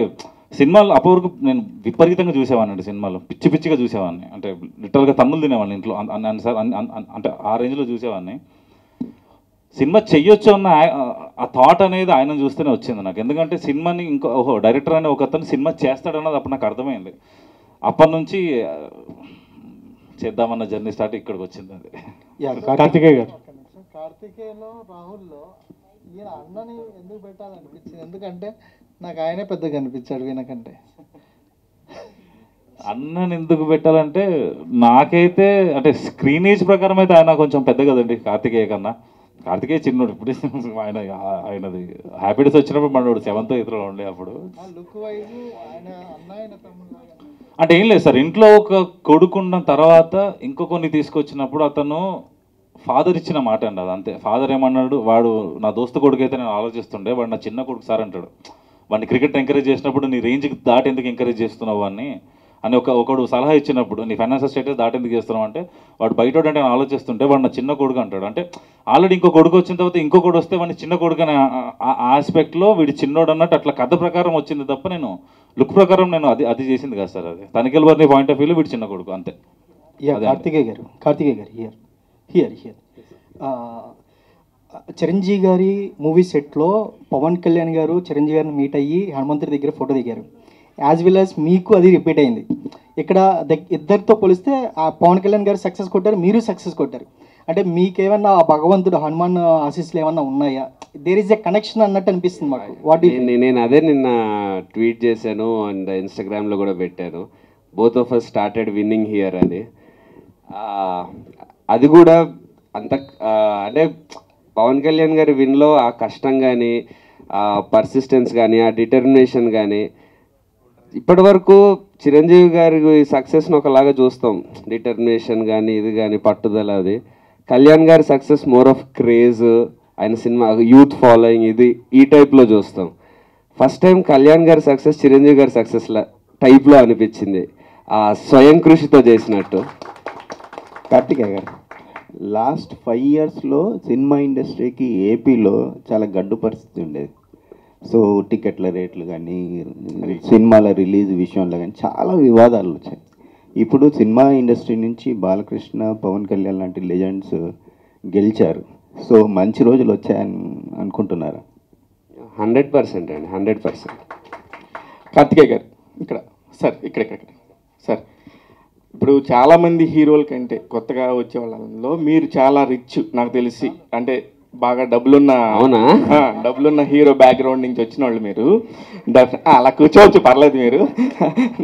సినిమాలు అప్పటివరకు నేను విపరీతంగా చూసేవాడిని అండి. సినిమాలు పిచ్చిగా చూసేవాడిని, అంటే లిటరల్గా తన్నులు తినేవాడిని ఇంట్లో సార్. అంటే ఆ రేంజ్లో చూసేవాడిని. సినిమా చెయ్యొచ్చు అన్న ఆ థాట్ అనేది ఆయన చూస్తేనే వచ్చింది నాకు. ఎందుకంటే సినిమాని ఓహో డైరెక్టర్ అనే ఒక అతను సినిమా చేస్తాడన్నది అప్పుడు నాకు అర్థమైంది. అప్పటి నుంచి చేద్దామన్న జర్నీ స్టార్ట్ ఇక్కడికి వచ్చింది. అది కార్తికేయ గారు, కార్తికేయలో రాహుల్లో ఈయన అన్నని ఎందుకు పెట్టాలనిపించింది? ఎందుకంటే నాకు ఆయనే పెద్దగా అనిపించాడు వీనకంటే. అన్నని ఎందుకు పెట్టాలంటే నాకైతే అంటే స్క్రీనేజ్ ప్రకారం అయితే ఆయన కొంచెం పెద్ద కదండి కార్తికేయ కన్నా. కార్తికేయ చిన్నోడు. ఇప్పుడు ఆయనది హ్యాపీ డేస్ వచ్చినప్పుడు మనోడు 7th 8th ఉండే అప్పుడు. లుక్ వైజ్ ఆయన అన్న ఆయన తమ్ముడు అంటే ఏం లేదు సార్, ఇంట్లో ఒక కొడుకున్న తర్వాత ఇంకో కొన్ని తీసుకొచ్చినప్పుడు అతను ఫాదర్ ఇచ్చిన మాట అండి అది అంతే. ఫాదర్ ఏమన్నాడు, వాడు నా దోస్తు కొడుకు అయితే నేను ఆలోచిస్తుండే, వాడు నా చిన్న కొడుకు సార్ అంటాడు. వాడిని క్రికెట్ ఎంకరేజ్ చేసినప్పుడు నీ రేంజ్కి దాటి ఎందుకు ఎంకరేజ్ చేస్తున్నావు వాడిని అని ఒకడు సలహా ఇచ్చినప్పుడు, నీ ఫైనాన్షియల్ స్టేటస్ దాటి ఎందుకు చేస్తున్నావు అంటే, వాడు బయట అంటే నేను ఆలోచిస్తుంటే వాడు నా చిన్న కొడుకు అంటాడు. అంటే ఆల్రెడీ ఇంకో కొడుకు వచ్చిన తర్వాత ఇంకొకటి వస్తే వాడిని చిన్న కొడుకు అనే ఆస్పెక్ట్లో వీడి చిన్నోడు అన్నట్టు అట్లా కథ ప్రకారం వచ్చింది తప్ప నేను లుక్ ప్రకారం నేను అది చేసింది కాదు సార్. అది తనిఖీల వారిని పాయింట్ ఆఫ్ వ్యూలో వీడి చిన్న కొడుకు అంతే. కార్తికేయ గారు హియర్ చిరంజీవి గారి మూవీ సెట్లో పవన్ కళ్యాణ్ గారు చిరంజీవి గారిని మీట్ అయ్యి హనుమంతుడి దగ్గర ఫోటో దిగారు. యాజ్ వెల్ యాజ్ మీకు అది రిపీట్ అయింది. ఇక్కడ ఇద్దరితో పోలిస్తే ఆ పవన్ కళ్యాణ్ గారు సక్సెస్ కొట్టారు, మీరు సక్సెస్ కొట్టారు. అంటే మీకేమన్నా ఆ భగవంతుడు హనుమాన్ ఆశీస్సులు ఏమన్నా ఉన్నాయా? దేర్ ఈజ్ ఎ కనెక్షన్ అన్నట్టు అనిపిస్తుంది మాకు. నేను అదే నిన్న ట్వీట్ చేశాను అండ్ ఇన్స్టాగ్రామ్లో కూడా పెట్టాను. Both of us started winnowing here అని. అది కూడా అంత అంటే పవన్ కళ్యాణ్ గారి విన్లో ఆ కష్టం కానీ, ఆ పర్సిస్టెన్స్ కానీ, ఆ డిటర్మినేషన్ కానీ, ఇప్పటి వరకు చిరంజీవి గారి సక్సెస్ని ఒకలాగా చూస్తాం, డిటర్మినేషన్ కానీ ఇది కానీ పట్టుదల. అది కళ్యాణ్ గారి సక్సెస్ మోర్ ఆఫ్ క్రేజ్, ఆయన సినిమా యూత్ ఫాలోయింగ్ ఇది ఈ టైప్లో చూస్తాం. ఫస్ట్ టైం కళ్యాణ్ గారి సక్సెస్ చిరంజీవి గారి సక్సెస్ టైప్లో అనిపించింది, ఆ స్వయం కృషితో చేసినట్టు. కార్తికేయ గారు, లాస్ట్ 5 yearsలో సినిమా ఇండస్ట్రీకి ఏపీలో చాలా గడ్డు పరిస్థితి ఉండేది. సో టికెట్ల రేట్లు కానీ, సినిమాల రిలీజ్ విషయంలో కానీ చాలా వివాదాలు వచ్చాయి. ఇప్పుడు సినిమా ఇండస్ట్రీ నుంచి బాలకృష్ణ, పవన్ కళ్యాణ్ లాంటి లెజెండ్స్ గెలిచారు. సో మంచి రోజులు వచ్చాయని అనుకుంటున్నారా? 100% అండి, 100%. కార్తికేయ గారు ఇక్కడ సార్, ఇప్పుడు చాలామంది హీరోల కంటే కొత్తగా వచ్చే వాళ్ళలో మీరు చాలా రిచ్ నాకు తెలిసి. అంటే బాగా డబ్బులున్న హీరో బ్యాక్గ్రౌండ్ నుంచి వచ్చిన వాళ్ళు మీరు. అలా కూర్చోవచ్చు, పర్లేదు, మీరు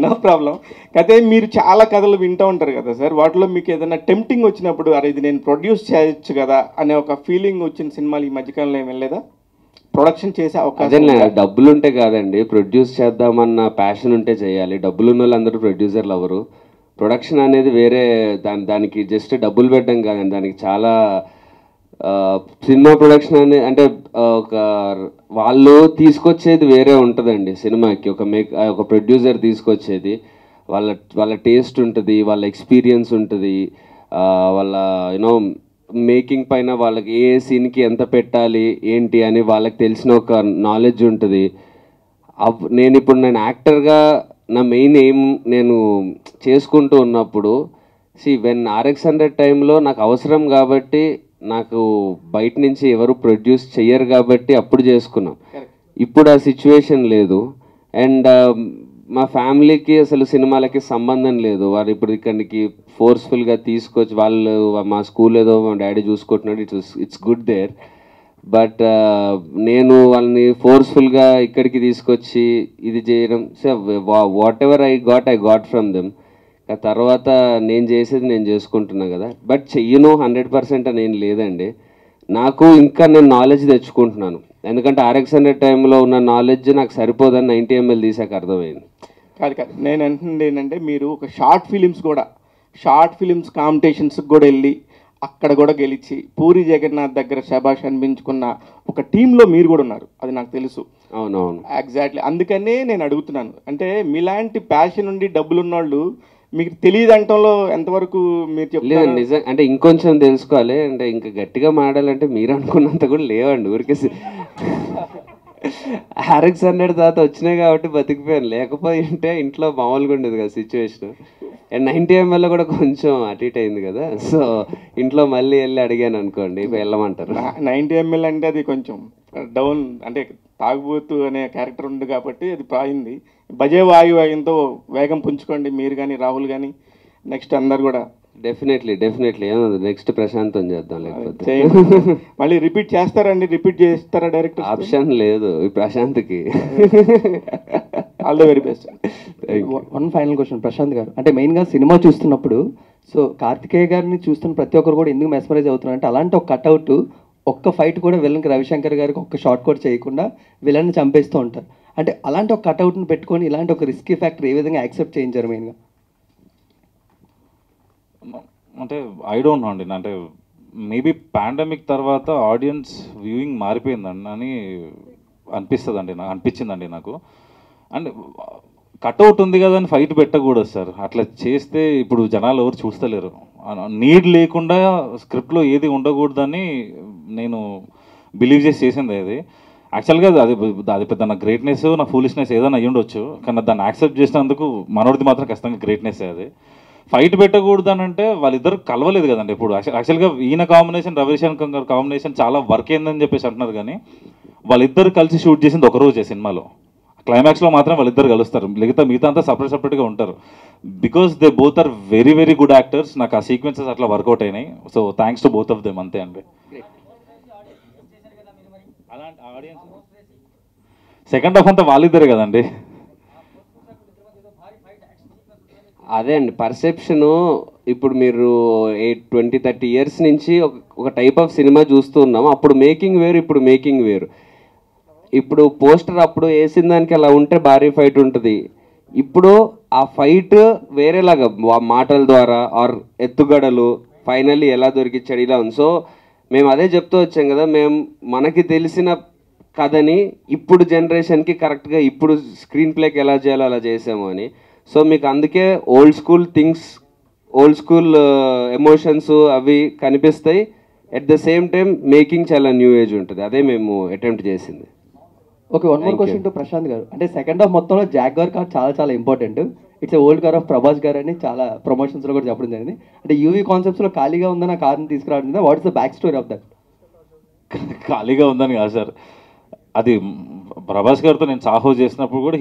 నో ప్రాబ్లం. అయితే మీరు చాలా కథలు వింటూ ఉంటారు కదా సార్, వాటిలో మీకు ఏదైనా టెంప్టింగ్ వచ్చినప్పుడు అరే ఇది నేను ప్రొడ్యూస్ చేయొచ్చు కదా అనే ఒక ఫీలింగ్ వచ్చిన సినిమాలు ఈ మధ్యకాలంలో ఏమి వెళ్ళలేదా? ప్రొడక్షన్ చేసే అవకాశం అదే ఉందా? డబ్బులు ఉంటే కాదండి, ప్రొడ్యూస్ చేద్దామన్న ప్యాషన్ ఉంటే చేయాలి. డబ్బులు ఉన్న వాళ్ళందరూ ప్రొడ్యూసర్లు అవ్వరు. ప్రొడక్షన్ అనేది వేరే, దానికి జస్ట్ డబ్బులు పెట్టడం కాదండి, దానికి చాలా సినిమా ప్రొడక్షన్ అనేది అంటే ఒక వాళ్ళు తీసుకొచ్చేది వేరే ఉంటుందండి సినిమాకి. ఒక ప్రొడ్యూసర్ తీసుకొచ్చేది వాళ్ళ టేస్ట్ ఉంటుంది, వాళ్ళ ఎక్స్పీరియన్స్ ఉంటుంది, వాళ్ళ యూనో మేకింగ్ పైన వాళ్ళకి ఏ సీన్కి ఎంత పెట్టాలి ఏంటి అని వాళ్ళకి తెలిసిన ఒక నాలెడ్జ్ ఉంటుంది. నేను యాక్టర్గా నా మెయిన్ ఎయిమ్ నేను చేసుకుంటూ ఉన్నప్పుడు వెన్ RX100 టైంలో నాకు అవసరం కాబట్టి, నాకు బయట నుంచి ఎవరు ప్రొడ్యూస్ చెయ్యరు కాబట్టి అప్పుడు చేసుకున్నాం. ఇప్పుడు ఆ సిచ్యువేషన్ లేదు. అండ్ మా ఫ్యామిలీకి అసలు సినిమాలకి సంబంధం లేదు. వారు ఇప్పుడు ఇక్కడికి ఫోర్స్ఫుల్గా తీసుకొచ్చి వాళ్ళు మా స్కూల్ ఏదో మా డాడీ చూసుకుంటున్నాడు, ఇట్స్ గుడ్ దేర్. బట్ నేను వాళ్ళని ఫోర్స్ఫుల్గా ఇక్కడికి తీసుకొచ్చి ఇది చేయడం, so what ever I got from them. తర్వాత నేను చేసేది నేను చేసుకుంటున్నా కదా. బట్ చెయ్యను 100% అని ఏం లేదండి. నాకు ఇంకా నేను నాలెడ్జ్ తెచ్చుకుంటున్నాను. ఎందుకంటే RX100 టైంలో ఉన్న నాలెడ్జ్ నాకు సరిపోదని 90 ml తీసాక అర్థమైంది. కాదు నేను అంటుంది ఏంటంటే, మీరు ఒక షార్ట్ ఫిలిమ్స్ కాంపిటీషన్స్కి కూడా వెళ్ళి అక్కడ కూడా గెలిచి పూరి జగన్నాథ్ దగ్గర శభాష్ అనిపించుకున్న ఒక టీంలో మీరు కూడా ఉన్నారు, అది నాకు తెలుసు. అవునవును, ఎగ్జాక్ట్లీ. అందుకనే నేను అడుగుతున్నాను, అంటే మీలాంటి ప్యాషన్ ఉండి డబ్బులు ఉన్నోళ్ళు మీకు తెలియదు అంటంలో ఎంతవరకు మీరు చెప్పలేదు. నిజం అంటే ఇంకొంచెం తెలుసుకోవాలి అంటే, ఇంకా గట్టిగా మాడాలంటే మీరు అనుకున్నంత కూడా లేవండి. ఊరికే RX100 తర్వాత వచ్చినాయి కాబట్టి బతికిపోయాను. లేకపోతే ఉంటే ఇంట్లో మామూలుగా ఉండేది కదా సిచ్యువేషన్. అండ్ 90 ml కూడా కొంచెం అటు ఇటు అయింది కదా. సో ఇంట్లో మళ్ళీ వెళ్ళి అడిగాను అనుకోండి, వెళ్ళమంటారు. 90 ml అంటే అది కొంచెం డౌన్, అంటే తాగుబోతు అనే క్యారెక్టర్ ఉంది కాబట్టి అది పాయింది. భజే వాయువేగంతో వేగం పుంజుకోండి మీరు కానీ రాహుల్ కానీ, నెక్స్ట్ అందరు కూడా. డెఫినెట్లీ నెక్స్ట్ ప్రశాంతం చేద్దాం. లేకపోతే మళ్ళీ రిపీట్ చేస్తారా డైరెక్ట్? ఆప్షన్ లేదు ఈ ప్రశాంత్కి. All the very best. One final question Prashanth గారు, అంటే మెయిన్గా సినిమా చూస్తున్నప్పుడు సో కార్తికేయ గారిని చూస్తున్న ప్రతి ఒక్కరు కూడా ఎందుకు మెస్మరైజ్ అవుతున్నారు అంటే, అలాంటి ఒక కట్అవుట్ ఒక్క ఫైట్ కూడా విలన్కి రవిశంకర్ గారికి ఒక్క షార్ట్ కూడా చేయకుండా విలన్ని చంపేస్తూ ఉంటారు. అంటే అలాంటి ఒక కట్అవుట్ని పెట్టుకొని ఇలాంటి ఒక రిస్కీ ఫ్యాక్టర్ ఏ విధంగా యాక్సెప్ట్ చేయించారు మెయిన్గా? అంటే ఐ డోంట్ నో అండి, అంటే మేబీ పాండమిక్ తర్వాత ఆడియన్స్ వ్యూయింగ్ మారిపోయిందండి అని అనిపించిందండి నాకు. అండ్ కట్అవుట్ ఉంది కదా అని ఫైట్ పెట్టకూడదు సార్. అట్లా చేస్తే ఇప్పుడు జనాలు ఎవరు చూస్తలేరు. నీడ్ లేకుండా స్క్రిప్ట్లో ఏది ఉండకూడదని నేను బిలీవ్ చేసింది అది. యాక్చువల్గా అది పెద్ద నా గ్రేట్నెస్, నా ఫూలిష్నెస్ ఏదైనా అయ్యి ఉండొచ్చు, కానీ దాన్ని యాక్సెప్ట్ చేసినందుకు మనోడిది మాత్రం ఖచ్చితంగా గ్రేట్నెస్ అది. ఫైట్ పెట్టకూడదు అని అంటే వాళ్ళిద్దరు కలవలేదు కదండి ఇప్పుడు. యాక్చువల్గా ఈయన కాంబినేషన్ రవిశంకర్ గారు కాంబినేషన్ చాలా వర్క్ అయిందని చెప్పేసి అంటున్నారు, కానీ వాళ్ళిద్దరు కలిసి షూట్ చేసింది ఒకరోజే సినిమాలో. క్లైమాక్స్లో మాత్రం వాళ్ళిద్దరు కలుస్తారు, మిగతా అంతా సపరేట్గా ఉంటారు. Because they both are very very good actors. నాకు ఆ సీక్వెన్సెస్ అట్లా వర్కౌట్ అయినాయి. So thanks to both of them, అంతే అండి. సెకండ్ హాఫ్ అంతా వాళ్ళిద్దరే కదండి. అదే అండి పర్సెప్షను. ఇప్పుడు మీరు 20-30 years నుంచి ఒక టైప్ ఆఫ్ సినిమా చూస్తూ ఉన్నాం. అప్పుడు మేకింగ్ వేరు, ఇప్పుడు మేకింగ్ వేరు. ఇప్పుడు పోస్టర్ అప్పుడు వేసిన దానికి అలా ఉంటే భారీ ఫైట్ ఉంటుంది. ఇప్పుడు ఆ ఫైట్ వేరేలాగా మాటల ద్వారా ఆర్ ఎత్తుగడలు ఫైనల్లీ ఎలా దొరికిచ్చాడు ఇలా ఉంది. సో మేము అదే చెప్తూ వచ్చాం కదా, మనకి తెలిసిన కథని ఇప్పుడు జనరేషన్కి కరెక్ట్గా ఇప్పుడు స్క్రీన్ ప్లేకి ఎలా చేయాలో అలా చేసాము అని. సో మీకు అందుకే ఓల్డ్ స్కూల్ ఎమోషన్స్ అవి కనిపిస్తాయి. At the same time making చాలా న్యూ ఏజ్ ఉంటుంది. అదే మేము అటెంప్ట్ చేసింది. Okay, one more question to Prashanth గారు. అంటే సెకండ్ హాఫ్ మొత్తంలో జాగ్వార్ కార్ చాలా important. It's old car of Prabhas garu అని చాలా ప్రమోషన్స్లో కూడా చెప్పడం జరిగింది. అంటే యూవీ కాన్సెప్ట్స్లో ఖాళీగా ఉందని ఆ కార్ని తీసుకురావడం, what is the back story of that? ఖాళీగా ఉందని కాదు సార్, అది ప్రభాస్ గారితో నేను సాహో చేసినప్పుడు కూడా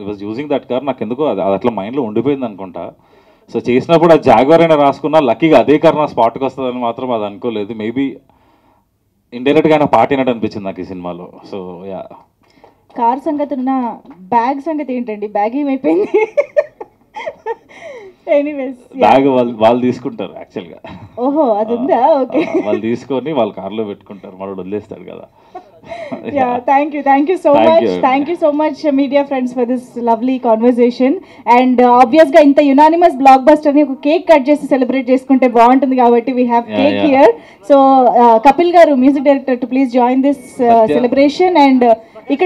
వాజ్ యూజింగ్ దట్ కార్. నాకు ఎందుకో అది అట్లా మైండ్లో ఉండిపోయింది అనుకుంటా. సో చేసినప్పుడు ఆ జాగ్వార్ అయినా రాసుకున్నా, లక్కీగా అదే కార్ నా స్పాట్కి వస్తుందని మాత్రం అది అనుకోలేదు. మేబీ ఇండైరెక్ట్గా ఆయన పాటినట్టు అనిపించింది నాకు ఈ సినిమాలో. So yeah. కార్ సంగతి ఉన్న బ్యాగ్ సంగతి ఏంటండి? బ్యాగ్ ఏమైపోయింది? ఎనీవేస్ బ్యాగ్ వాళ్ళు తీసుకుంటారు యాక్చువల్గా. ఓహో, అది ఉందా? ఓకే, వాళ్ళు తీసుకొని వాళ్ళ కార్లో పెట్టుకుంటారు, మనోడు వదిలేస్తాడు కదా. Yeah, thank you so Thank much. you. Thank you so much, media friends, for this lovely conversation. And obvious గా ఇంత యునానిమస్ బ్లాక్ బస్టర్ ని ఒక కేక్ కట్ చేసి సెలబ్రేట్ చేసుకుంటే బాగుంటుంది కాబట్టి we have Yeah, cake yeah. here. So Kapil garu, music director, to please join this celebration. And ఇక్కడ